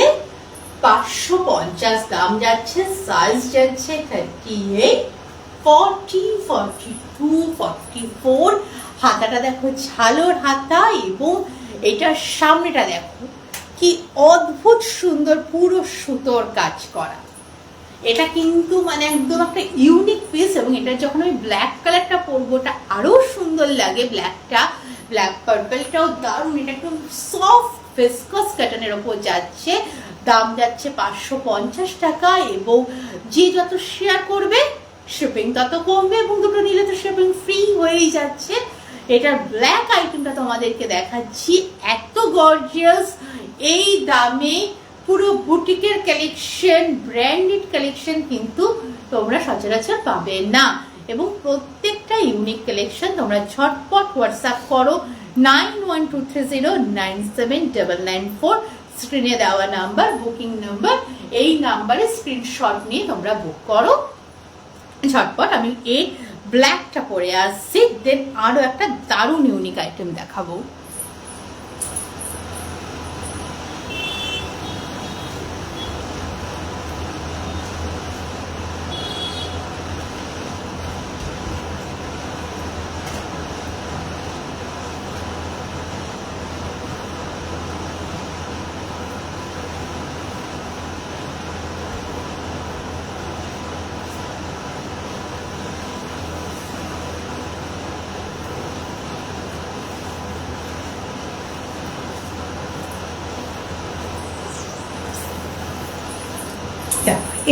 Speaker 1: 550, দাম যাচ্ছে, সাইজ যাচ্ছে 38, 40, 42, 44। হাতাটা দেখো ঝালোর হাতা, এবং এটার সামনেটা দেখো কি অদ্ভুত সুন্দর, পুরো সুতোর কাজ করা। এটা কিন্তু মানে একদম একটা ইউনিক পিস, এবং এটা যখন আমি ব্ল্যাক কালারটা পরবো ওটা আরো সুন্দর লাগে। ব্ল্যাকটা, ব্ল্যাক পার্পলটাও দারুণ। এটা একদম সফট ভিসকাস কটনের ওপর যাচ্ছে, দাম যাচ্ছে 550 টাকা। এবং যে যত শেয়ার করবে শিপিং তত কমবে, এবং দুটো নিলে তো শিপিং ফ্রি হয়েই যাচ্ছে। এটার ব্ল্যাক আইটেমটা তোমাদেরকে দেখাচ্ছি, এত গর্জিয়াস, এই দামে পুরো বুটিকের কালেকশন, ব্র্যান্ডেড কালেকশন কিন্তু তোমরা সচরাচর পাবে না। এবং প্রত্যেকটা ইউনিক কালেকশন তোমরা ঝটপট হোয়াটসঅ্যাপ করো 9123097994, স্ক্রিনে দেওয়া নাম্বার, বুকিং নাম্বার, এই নাম্বারে স্ক্রিনশট নিয়ে তোমরা বুক করো ঝটপট। আমি এই ব্ল্যাকটা পরে আসছি, দেন আরো একটা দারুণ ইউনিক আইটেম দেখাবো।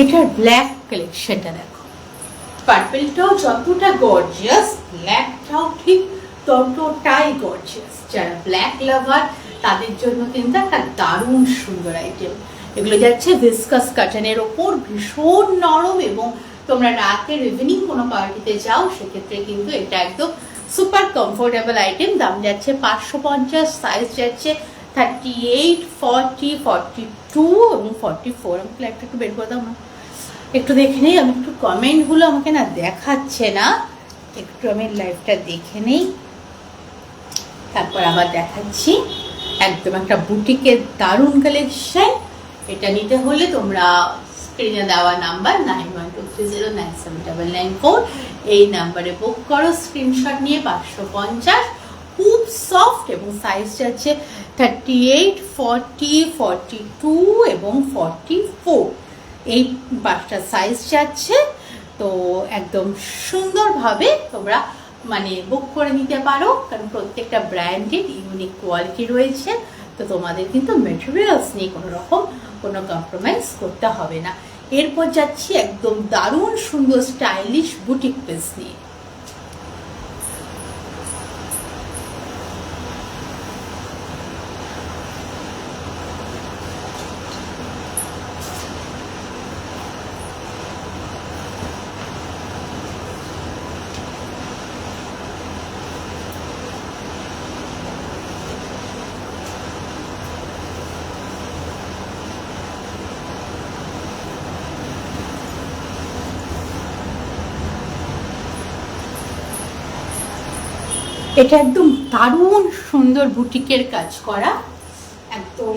Speaker 1: এটার ব্ল্যাক কালেকশনটা দেখো, পার্পলটাও যতটা গর্জিয়াস, ব্ল্যাকটাও ঠিক ততটাই গর্জিয়াস। যারা ব্ল্যাক লাভার তাদের জন্য কিন্তু একটা দারুণ সুন্দর আইটেম। এগুলো যাচ্ছে ভিসকাস কটনের ওপর, ভীষণ নরম, এবং তোমরা রাতের ইভিনিং কোনো পার্টিতে যাও সেক্ষেত্রে কিন্তু এটা একদম সুপার কমফোর্টেবল আইটেম। দাম যাচ্ছে 550, সাইজ যাচ্ছে 38, 40, 42 এবং 44। আমি একটা একটু বের করে দাও না, একটু দেখে নেই। আমি একটু কমেন্টগুলো আমাকে না দেখাচ্ছে না, একটু আমি লাইভটা দেখে নেই, তারপর আবার দেখাচ্ছি। একদম একটা বুটিকের দারুণ কালেকশন, এটা নিতে হলে তোমরা স্ক্রিনে দেওয়া নাম্বার 9123097994 এই নাম্বারে বুক করো, স্ক্রিনশট নিয়ে 550। খুব সফট এবং সাইজ যাচ্ছে 38, 40, 42 এবং 44, এই 5টা সাইজ যাচ্ছে। তো একদম সুন্দরভাবে তোমরা মানে বুক করে নিতে পারো, কারণ প্রত্যেকটা ব্র্যান্ডেড ইউনিক কোয়ালিটি রয়েছে। তো তোমাদের কিন্তু মেটেরিয়ালস নিয়ে কোনো রকম কোনো কম্প্রোমাইজ করতে হবে না। এরপর যাচ্ছি একদম দারুণ সুন্দর স্টাইলিশ বুটিক পিস নিয়ে। এটা একদম দারুণ সুন্দর বুটিকের কাজ করা, একদম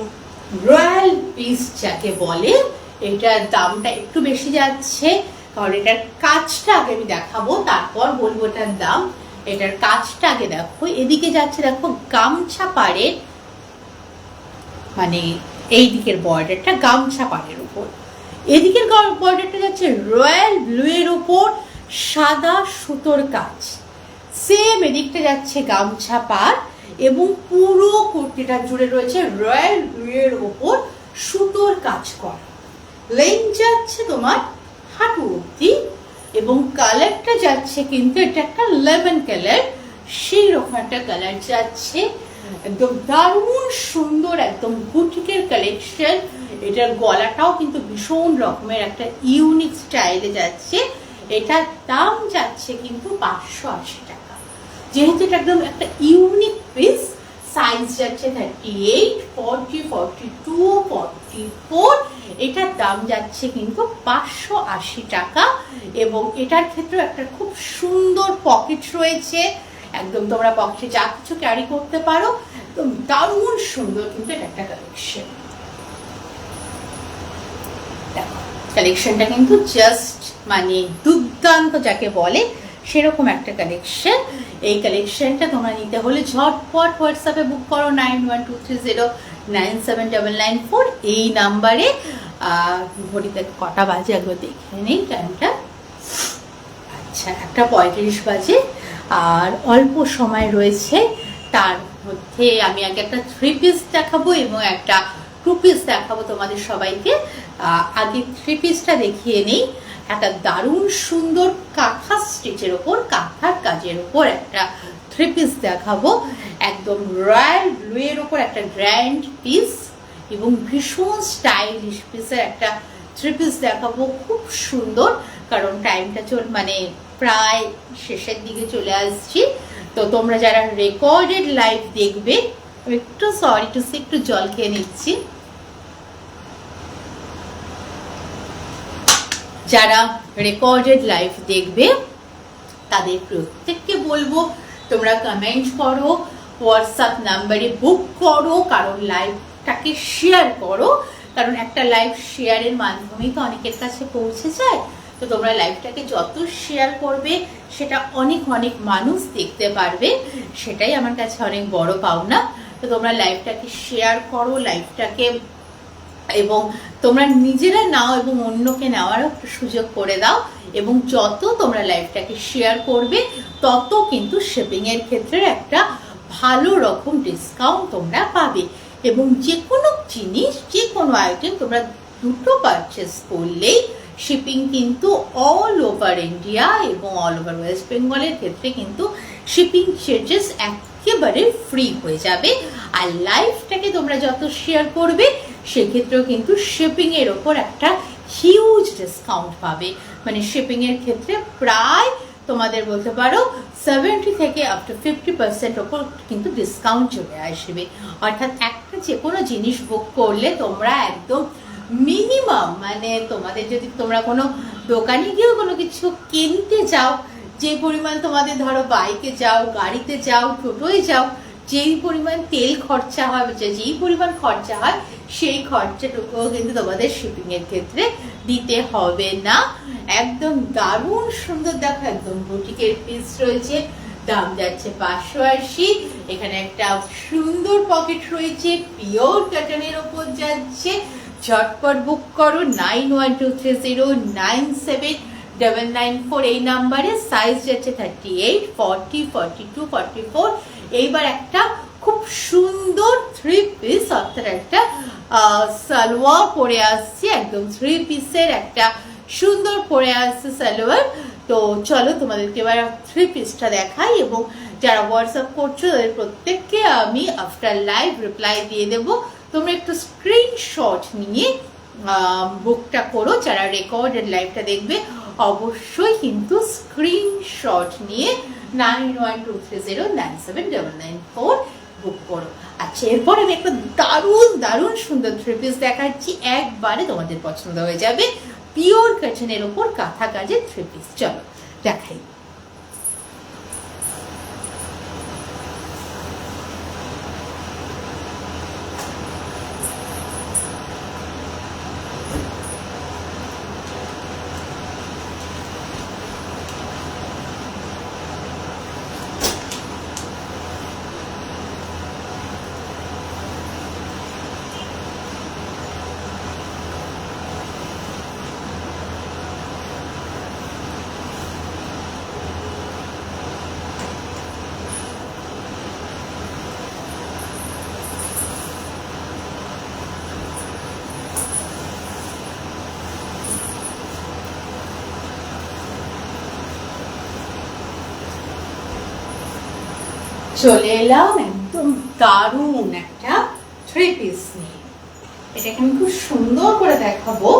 Speaker 1: রয়্যাল পিস যাকে বলে। এটার দামটা একটু বেশি যাচ্ছে, কারণ এটার কাজটা আগে আমি দেখাবো, তারপর বলবো এটার দাম। এটার কাজটা আগে দেখো। এদিকে যাচ্ছে দেখো গামছা পাড়ে, মানে এই দিকের বর্ডারটা গামছা পাড়ের উপর, এদিকের বর্ডারটা যাচ্ছে রয়্যাল ব্লু এর উপর সাদা সুতোর কাজ। সেম এদিকটা যাচ্ছে গামছা পাড় এবং পুরো কুর্তিটা জুড়ে রয়েছে রয়্যাল ব্লু এর উপর সুতোর কাজ করা। লেন্থ যাচ্ছে তোমার হাঁটু অব্দি এবং কালারটা যাচ্ছে কিন্তু এটা একটা লেমন কালার, সেই রকম একটা কালার যাচ্ছে। একদম দারুণ সুন্দর একদম বুটিকের কালেকশন। এটার গলাটাও কিন্তু ভীষণ রকমের একটা ইউনিক স্টাইলে যাচ্ছে। এটার দাম যাচ্ছে কিন্তু 580 টাকা। যেহেতু এটা একদম একটা ইউনিক পিস, সাইজ যাচ্ছে 38, 40, 42, 44, এটার দাম যাচ্ছে কিন্তু 580 টাকা। এবং এটার ক্ষেত্রে একটা খুব সুন্দর পকেট রয়েছে, একদম তোমরা পকেটে যা কিছু ক্যারি করতে পারো। একদম দারুণ সুন্দর কিন্তু এটা একটা কালেকশন। দেখো কালেকশনটা কিন্তু জাস্ট মানে দুর্দান্ত যাকে বলে সেরকম একটা কালেকশন। এই কালেকশনটা তোমরা নিতে হলে ঝটপট হোয়াটসঅ্যাপে বুক করো 9123097994 এই নাম্বারে। ঘড়িতে কটা বাজে একবার দেখে নেই টাইমটা। আচ্ছা 1:35 বাজে, আর অল্প সময় রয়েছে। তার মধ্যে আমি আগে একটা 3 পিস দেখাবো এবং একটা 2 পিস দেখাবো তোমাদের সবাইকে। আগে 3 পিসটা দেখিয়ে নেই। একটা দারুণ সুন্দর কাঁথা স্টিচের ওপর, কাঁথার কাজের ওপর একটা 3 পিস দেখাবো। একদম রয়্যাল ব্লু এর ওপর একটা গ্র্যান্ড পিস এবং ভীষণ স্টাইলিশ পিসের একটা 3 পিস দেখাবো। খুব সুন্দর, কারণ টাইমটা মানে প্রায় শেষের দিকে চলে আসছি। তো তোমরা যারা রেকর্ডেড লাইভ দেখবে, একটু সরি টু সে একটু জল খেয়ে নিচ্ছি। যারা রেকর্ডেড লাইভ দেখবে তাদের প্রত্যেককে বলবো তোমরা কমেন্ট করো, হোয়াটসঅ্যাপ নাম্বারে বুক করো, কারণ লাইভটাকে শেয়ার করো, কারণ একটা লাইভ শেয়ারের মাধ্যমেই তো অনেকের কাছে পৌঁছে যায়। তো তোমরা লাইভটাকে যত শেয়ার করবে সেটা অনেক অনেক মানুষ দেখতে পারবে, সেটাই আমার কাছে অনেক বড় পাওনা। তো তোমরা লাইভটাকে শেয়ার করো, লাইভটাকে, এবং তোমরা নিজেরা নাও এবং অন্যকে নেওয়ারও একটু সুযোগ করে দাও। এবং যত তোমরা লাইভটাকে শেয়ার করবে তত কিন্তু শিপিং এর ক্ষেত্রে একটা ভালো রকম ডিসকাউন্ট তোমরা পাবে। এবং যে কোনো জিনিস, যে কোনো আইটেম তোমরা 2টো পারচেস করলেই শিপিং কিন্তু অল ওভার ইন্ডিয়া এবং অল ওভার ওয়েস্ট বেঙ্গলের ক্ষেত্রে কিন্তু শিপিং চার্জেস একেবারে ফ্রি হয়ে যাবে। আর লাইভটাকে তোমরা যত শেয়ার করবে সেক্ষেত্রেও কিন্তু শিপিং এর ওপর একটা হিউজ ডিসকাউন্ট পাবে। মানে শিপিং এর ক্ষেত্রে প্রায় তোমাদের বলতে পারো 70 থেকে আপ টু 50% ওপর কিন্তু ডিসকাউন্ট চলে আসবে। অর্থাৎ একটা যে কোনো জিনিস বুক করলে তোমরা একদম মিনিমাম, মানে তোমাদের যদি তোমরা কোনো দোকানে গিয়েও কোনো কিছু কিনতে যাও, যে পরিমাণ তোমাদের ধরো বাইকে যাও, গাড়িতে যাও, টোটোয় যাও, যেই পরিমাণ তেল খরচা হয়, যেই পরিমাণ খরচা হয়, সেই খরচাটুকুও কিন্তু তোমাদের শিপিং এর ক্ষেত্রে দিতে হবে না। একদম দারুণ সুন্দর, দেখো একদম বুটিকের পিস রয়েছে, দাম যাচ্ছে 580। এখানে একটা সুন্দর পকেট রয়েছে, পিওর কটনের ওপর যাচ্ছে। ঝটপট বুক করো 9123097994 এই নাম্বারে। সাইজ যাচ্ছে 38, 40, 42, 44। এইবার একটা খুব সুন্দর 3 পিস অর্থাৎ একটা সালোয়ার পরে আসছে, একদম 3 পিসের একটা সুন্দর পরে আসছে সালোয়ার। তো চলো তোমাদেরকে এবার 3 পিসটা দেখাই, এবং যারা হোয়াটসঅ্যাপ করছো তাদের প্রত্যেককে আমি আফটার লাইভ রিপ্লাই দিয়ে দেবো। তোমরা একটু স্ক্রিনশট নিয়ে বুকটা করো। যারা রেকর্ডেড লাইভটা দেখবে অবশ্যই কিন্তু স্ক্রিনশট নিয়ে 9123097994 বুক করো। আচ্ছা, এরপর আমি একটা দারুণ দারুণ সুন্দর 3 পিস দেখাচ্ছি, একবারে তোমাদের পছন্দ হয়ে যাবে। পিওর কটনের ওপর কাঁথা কাজের 3 পিস, চলো দেখাই। চলে এলাম একদম দারুণ একটা 3 পিস নিয়ে। এটাকে আমি খুব সুন্দর করে দেখাবো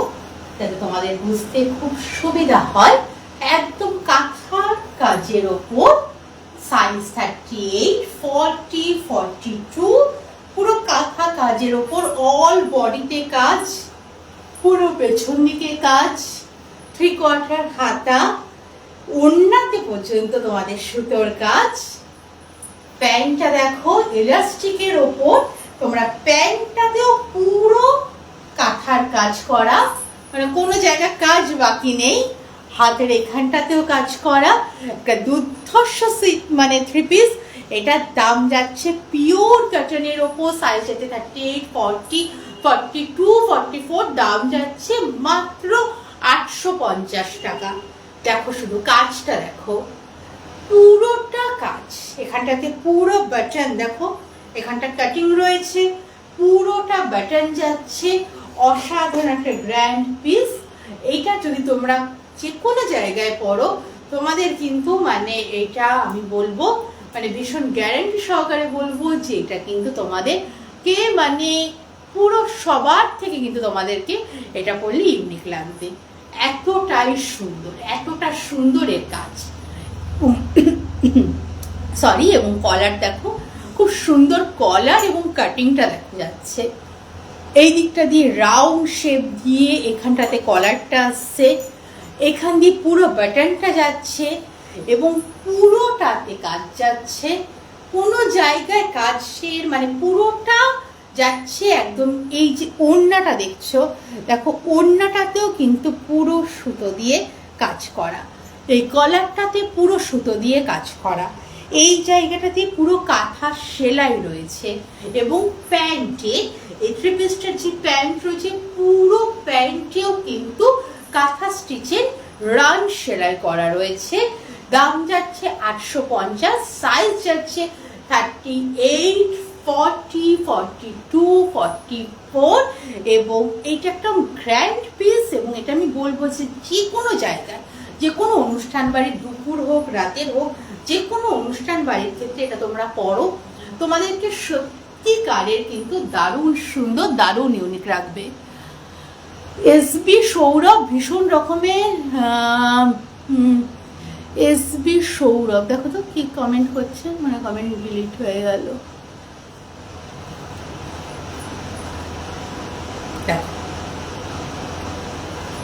Speaker 1: যাতে তোমাদের বুঝতে খুব সুবিধা হয়। একদম কাঁথার কাজের ওপর, সাইজ 38, 40, 42, পুরো কাঁথা কাজের ওপর, অল বডিতে কাজ, পুরো পেছন দিকে কাজ, 3/4 হাতা, ওড়নাতে পর্যন্ত তোমাদের সুতোর কাজ। প্যান্টটা দেখো ইলাস্টিকের ওপর, তোমরা প্যান্টটাতেও পুরো কাঁথার কাজ করা, মানে কোনো জায়গায় কাজ বাকি নেই। হাতের এখানটাতেও কাজ করা, একটা দুর্ধর্ষ মানে 3 পিস। এটার দাম যাচ্ছে পিওর কটনের ওপর, সাইজ যাচ্ছে 38, 40, 42, 44, দাম যাচ্ছে মাত্র 850 টাকা। দেখো শুধু কাজটা দেখো, পুরোটা কাজ। এখানটাতে পুরো বাটন দেখো, এখানটা কাটিং রয়েছে, পুরোটা বাটন যাচ্ছে। অসাধারণ একটা গ্র্যান্ড পিস। এইটা যদি তোমরা যে কোনো জায়গায় পরো, তোমাদের কিন্তু মানে এটা আমি বলবো, মানে ভীষণ গ্যারান্টি সহকারে বলবো যে এটা কিন্তু তোমাদেরকে মানে পুরো সবার থেকে কিন্তু তোমাদেরকে এটা পরলে ইউনিক লাগবে। এতটাই সুন্দর, এতটা সুন্দরের কাজ। সরি, এবং কলার দেখো, খুব সুন্দর কলার এবং কাটিংটা দেখা যাচ্ছে। এই দিকটা দিয়ে রাউন্ড শেপ দিয়ে এখানটাতে কলারটা আসছে, এখান দিয়ে পুরো বাটনটা যাচ্ছে এবং পুরোটাতে কাজ যাচ্ছে। কোনো জায়গায় কাজের মানে পুরোটা যাচ্ছে একদম। এই যে ওড়নাটা দেখছো, দেখো ওড়নাটাতেও কিন্তু পুরো সুতো দিয়ে কাজ করা, এই কলারটাতে পুরো সুতো দিয়ে কাজ করা, এই জায়গাটাতে পুরো কাঁথা সেলাই রয়েছে। এবং প্যান্টে এই 3 পিসটার যে প্যান্ট রয়েছে, পুরো প্যান্টেও কিন্তু কাঁথা স্টিচের রান সেলাই করা রয়েছে। দাম যাচ্ছে 850, সাইজ যাচ্ছে 38, 40, 42, 44। এবং এইটা একটা গ্র্যান্ড পিস, এবং এটা আমি বলবো যে কোনো জায়গায়, যে কোনো অনুষ্ঠান বাড়ির, দুপুর হোক রাতের হোক, যে কোনো অনুষ্ঠান বাড়ির ক্ষেত্রে এটা তোমরা পরো, তোমাদেরকে সত্যিকারের কিন্তু দারুণ সুন্দর, দারুণ ইউনিক রাখবে। এসবি সৌরভ ভীষণ রকমের, এসবি সৌরভ দেখো তো কি কমেন্ট করছে, মানে কমেন্ট ডিলিট হয়ে গেল।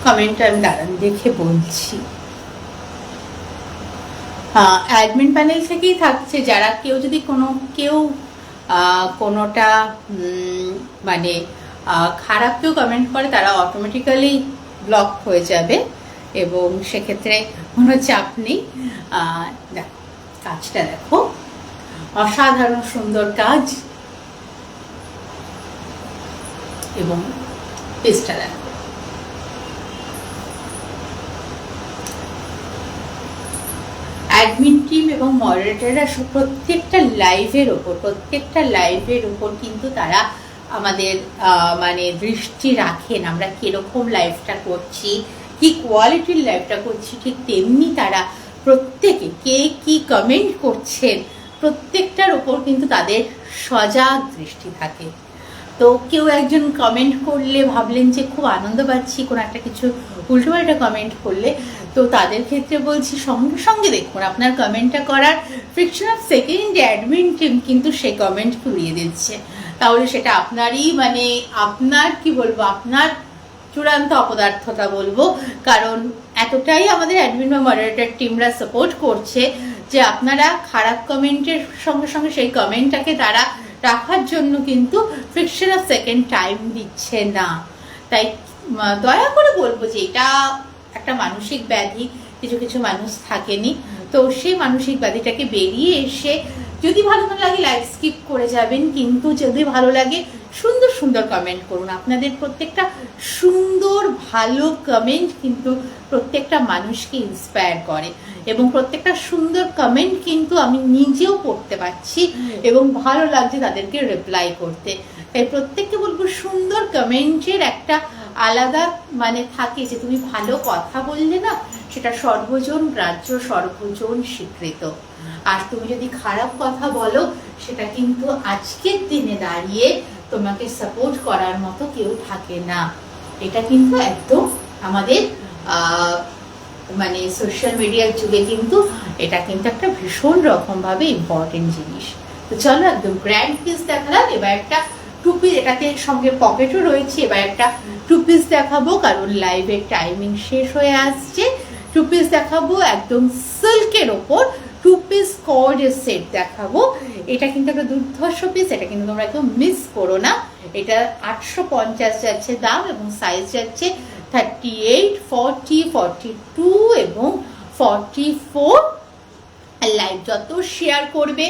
Speaker 1: কমেন্টটা আমি দাঁড়ান দেখে বলছি। অ্যাডমিন প্যানেল থেকেই থাকছে, যারা কেউ যদি কেউ কোনোটা মানে খারাপ কেউ কমেন্ট করে তারা অটোমেটিক্যালি ব্লক হয়ে যাবে, এবং সেক্ষেত্রে কোনো চাপ নেই। দেখো কাজটা দেখো, অসাধারণ সুন্দর কাজ, এবং পিসটা দেখো। অ্যাডমিন টিম এবং মডারেটররা প্রত্যেকটা লাইভের ওপর কিন্তু তারা আমাদের মানে দৃষ্টি রাখেন, আমরা কিরকম লাইভটা করছি, কি কোয়ালিটির লাইভটা করছি। ঠিক তেমনি তারা প্রত্যেকে কে কি কমেন্ট করছেন প্রত্যেকটার ওপর কিন্তু তাদের সজাগ দৃষ্টি থাকে। তো কেউ একজন কমেন্ট করলে ভাবলেন যে খুব আনন্দ পাচ্ছি, কোনো একটা কিছু উল্টোপাল্টা কমেন্ট করলে, তো তাদের ক্ষেত্রে বলছি সঙ্গে সঙ্গে দেখুন আপনার কমেন্টটা করার friction of second admin team কিন্তু সেই কমেন্টকে উড়িয়ে দিচ্ছে। তাহলে সেটা আপনারই মানে আপনার কি বলবো, আপনার চূড়ান্ত অপদার্থতা বলবো, কারণ এতটাই আমাদের অ্যাডমিন বা মডারেটর টিমরা সাপোর্ট করছে যে আপনারা খারাপ কমেন্টের সঙ্গে সঙ্গে সেই কমেন্টটাকে তারা রাখার জন্য কিন্তু ফ্রিকশন অফ সেকেন্ড টাইম দিচ্ছে না। তাই দয়া করে বলবো যে এটা একটা মানসিক ব্যাধি, কিছু কিছু মানুষ থাকেনি, তো সেই মানসিক ব্যাধিটাকে বেরিয়ে এসে যদি ভালো না লাগে লাইভ স্কিপ করে যাবেন, কিন্তু যদি ভালো লাগে সুন্দর সুন্দর কমেন্ট করুন। আপনাদের প্রত্যেকটা সুন্দর ভালো কমেন্ট কিন্তু প্রত্যেকটা মানুষকে ইন্সপায়ার করে, এবং প্রত্যেকটা সুন্দর কমেন্ট কিন্তু আমি নিজেও পড়তে পারছি এবং ভালো লাগছে তাদেরকে রিপ্লাই করতে। তাই প্রত্যেককে বলবো সুন্দর কমেন্টের একটা আলাদা মানে থাকে, যে তুমি ভালো কথা বললে না সেটা সর্বজন গ্রাহ্য, সর্বজন স্বীকৃত। আর তুমি যদি খারাপ কথা বলো সেটা কিন্তু আজকের দিনে দাঁড়িয়ে তোমাকে সাপোর্ট করার মতো কেউ থাকে না। এটা কিন্তু একদম আমাদের মানে সোশ্যাল মিডিয়ার যুগে কিন্তু এটা কিন্তু একটা ভীষণ রকম ভাবে ইম্পর্টেন্ট জিনিস। তো চলো একদম গ্র্যান্ড পিস দেখালাম, এবার একটা টু পিস, এটাতে সঙ্গে পকেটও রয়েছে, এবার একটা টু পিস দেখাবো কারণ লাইভের টাইমিং শেষ হয়ে আসছে। টু পিস দেখাবো একদম সিল্কের ওপর টু পিস কর্ডের সেট দেখাবো। এটা কিন্তু একটা দুর্ধর্ষ পিস, এটা কিন্তু তোমরা একদম মিস করো না। এটা 850 যাচ্ছে দাম, এবং সাইজ যাচ্ছে 38, 40, 42 এবং 44। লাইভ যত শেয়ার করবে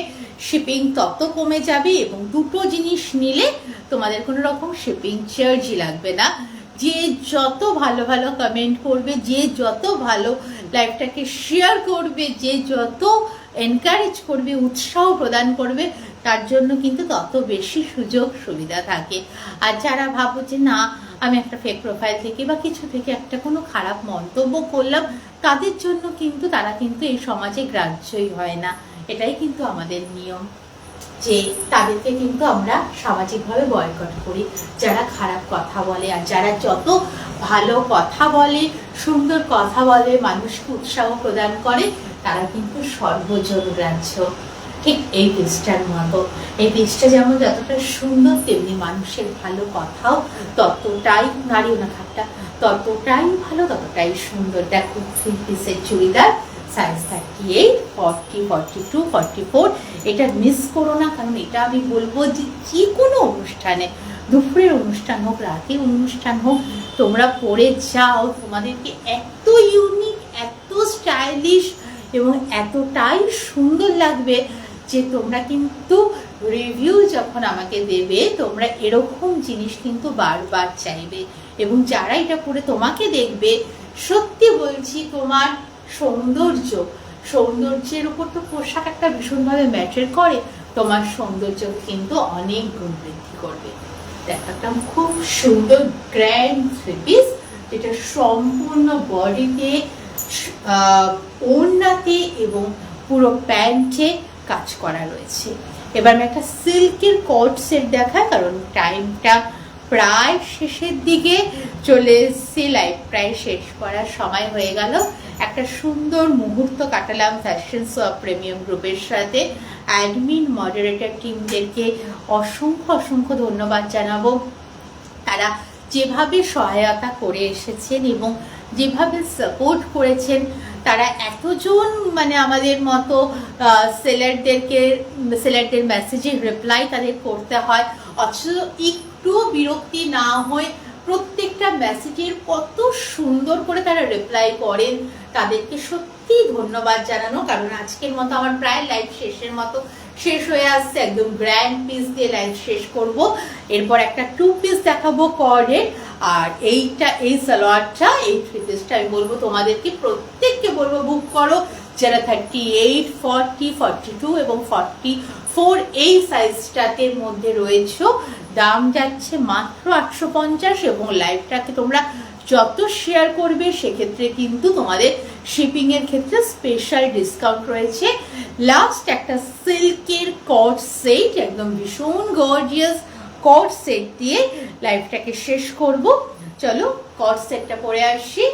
Speaker 1: শিপিং তত কমে যাবে, এবং দুটো জিনিস নিলে তোমাদের কোনো রকম শিপিং চার্জই লাগবে না। যে যত ভালো ভালো কমেন্ট করবে, যে যত ভালো লাইভটাকে শেয়ার করবে, যে যত এনকারেজ করবে, উৎসাহ প্রদান করবে, তার জন্য কিন্তু তত বেশি সুযোগ সুবিধা থাকে। আর যারা ভাবো যে না আমি একটা ফেক প্রোফাইল থেকে বা কিছু থেকে একটা কোনো খারাপ মন্তব্য করলাম, তাদের জন্য কিন্তু তারা কিন্তু এই সমাজে গ্রাহ্যই হয় না। এটাই কিন্তু আমাদের নিয়ম, যে তাদেরকে কিন্তু আমরা সামাজিকভাবে বয়কট করি, যারা খারাপ কথা বলে। আর যারা যত ভালো কথা বলে, সুন্দর কথা বলে, মানুষকে উৎসাহ প্রদান করে, তারা কিন্তু সর্বজন গ্রাহ্য। ঠিক এই পিসটার মতো, এই পিসটা যেমন যতটা সুন্দর, তেমনি মানুষের ভালো কথাও ততটাই, নারী ওনাখাটটা ততটাই ভালো, ততটাই সুন্দর। দেখো 3 পিসের চুড়িদার, সাইজ 38, 40, 42, 44। এটা মিস করো না, কারণ এটা আমি বলবো যে যে কোনো অনুষ্ঠানে, দুপুরের অনুষ্ঠান হোক, রাতের অনুষ্ঠান হোক, তোমরা পরে যাও, তোমাদেরকে এত ইউনিক, এত স্টাইলিশ এবং এতটাই সুন্দর লাগবে যে তোমরা কিন্তু রিভিউ যখন আমাকে দেবে, তোমরা এরকম জিনিস কিন্তু বারবার চাইবে। এবং যারা এটা পরে তোমাকে দেখবে, সত্যি বলছি তোমার সৌন্দর্যের উপর তো পোশাক একটা ভীষণভাবে ম্যাটার করে, তোমার সৌন্দর্য কিন্তু অনেক গুণ বৃদ্ধি করবে। দেখাতাম খুব সুন্দর গ্র্যান্ড থ্রি পিস, যেটা সম্পূর্ণ বডিতে, ওড়নাতে এবং পুরো প্যান্টে কাজ করা রয়েছে। এবার আমি একটা সিল্কের কট সেট দেখাই, কারণ টাইমটা প্রায় শেষের দিকে চলে এসেছি, লাইভ প্রায় শেষ করার সময় হয়ে গেল। একটা সুন্দর মুহূর্ত কাটালাম ফ্যাশন সোয়াপ প্রিমিয়াম গ্রুপের সাথে। অ্যাডমিন মডারেটর টিমদেরকে অসংখ্য অসংখ্য ধন্যবাদ জানাবো। তারা যেভাবে সহায়তা করে এসেছেন এবং যেভাবে সাপোর্ট করেছেন, তারা এতজন মানে আমাদের মতো সেলারদের মেসেজের রিপ্লাই তাদের করতে হয়, অথচ একটু একটুও বিরক্তি না হয় প্রত্যেকটা মেসেজের কত সুন্দর করে তারা রিপ্লাই করেন, তাদেরকে সত্যি ধন্যবাদ জানানো। কারণ আজকের মতো আমার প্রায় লাইভ শেষের মতো শেষ হয়ে আসছে, একদম গ্র্যান্ড পিস দিয়ে লাইভ শেষ করব। এরপর একটা 2 পিস দেখাবো কর্ডের, আর এই সালোয়ারটা, এই 3 পিসটা আমি বলবো তোমাদেরকে প্রত্যেককে বলবো বুক করো, যারা 38, 40, 42 এবং 44 এই সাইজটাতে মধ্যে রয়েছে। দাম যাচ্ছে মাত্র 850, এবং লাইভটাকে তোমরা যত শেয়ার করবে সেক্ষেত্রে কিন্তু তোমাদের শিপিং এর ক্ষেত্রে স্পেশাল ডিসকাউন্ট রয়েছে। লাস্ট একটা সিল্কের কট সেট, একদম ভীষণ গর্জিয়াস কট সেট দিয়ে লাইভটাকে শেষ করব। চলো কট সেটটা পরে আসি,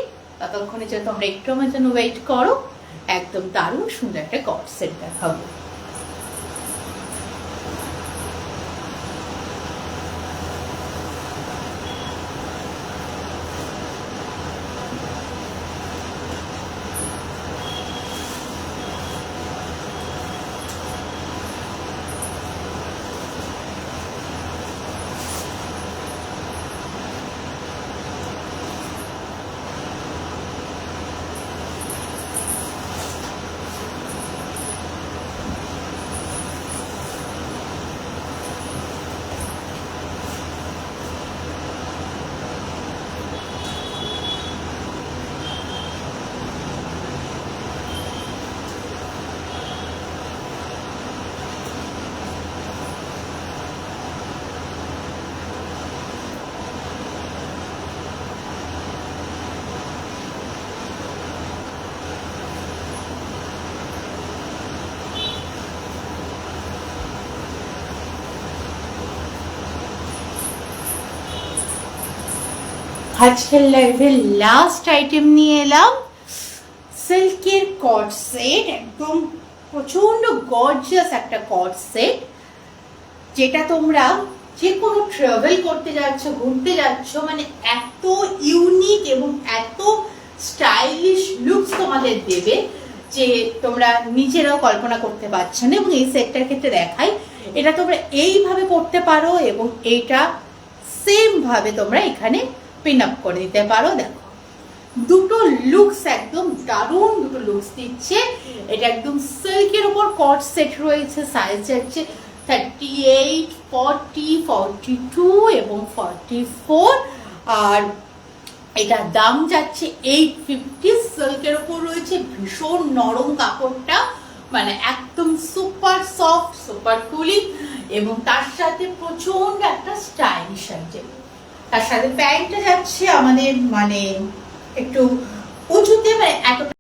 Speaker 1: ততক্ষণে যে তোমরা একটু আমার জন্য ওয়েট করো, একদম দারুণ সুন্দর একটা কট সেট দেখাবো। আজকের লাইভের লাস্ট আইটেম নিয়ে এলাম, সিল্কের কট সেট, একদম প্রচন্ড গর্জিয়াস একটা কট সেট, যেটা তোমরা যে কোনো ট্রাভেল করতে যাচ্ছ, ঘুরতে যাচ্ছ, মানে এত ইউনিক এবং এত স্টাইলিশ লুকস তোমাদের দেবে যে তোমরা নিজেরাও কল্পনা করতে পারছো না। এবং এই সেটটার ক্ষেত্রে দেখাই, এটা তোমরা এইভাবে পড়তে পারো এবং এইটা সেম ভাবে তোমরা এখানে পিন আপ করে দিতে পারো। দেখো দুটো লুকস একদম দারুণ, দুটো লুকস দিচ্ছে। এটা একদম সিল্কের উপর কট সেট রয়েছে, সাইজ যাচ্ছে 38, 40, 42 এবং 44, আর এটার দাম যাচ্ছে 850। সিল্কের উপর রয়েছে, ভীষণ নরম কাপড়টা, মানে একদম সুপার সফট, সুপার কুলিং, এবং তার সাথে প্রচন্ড একটা স্টাইলিশ আইটেম। তার সাথে প্যান্টটা যাচ্ছে আমাদের মানে একটু উঁচুতে, মানে এতটা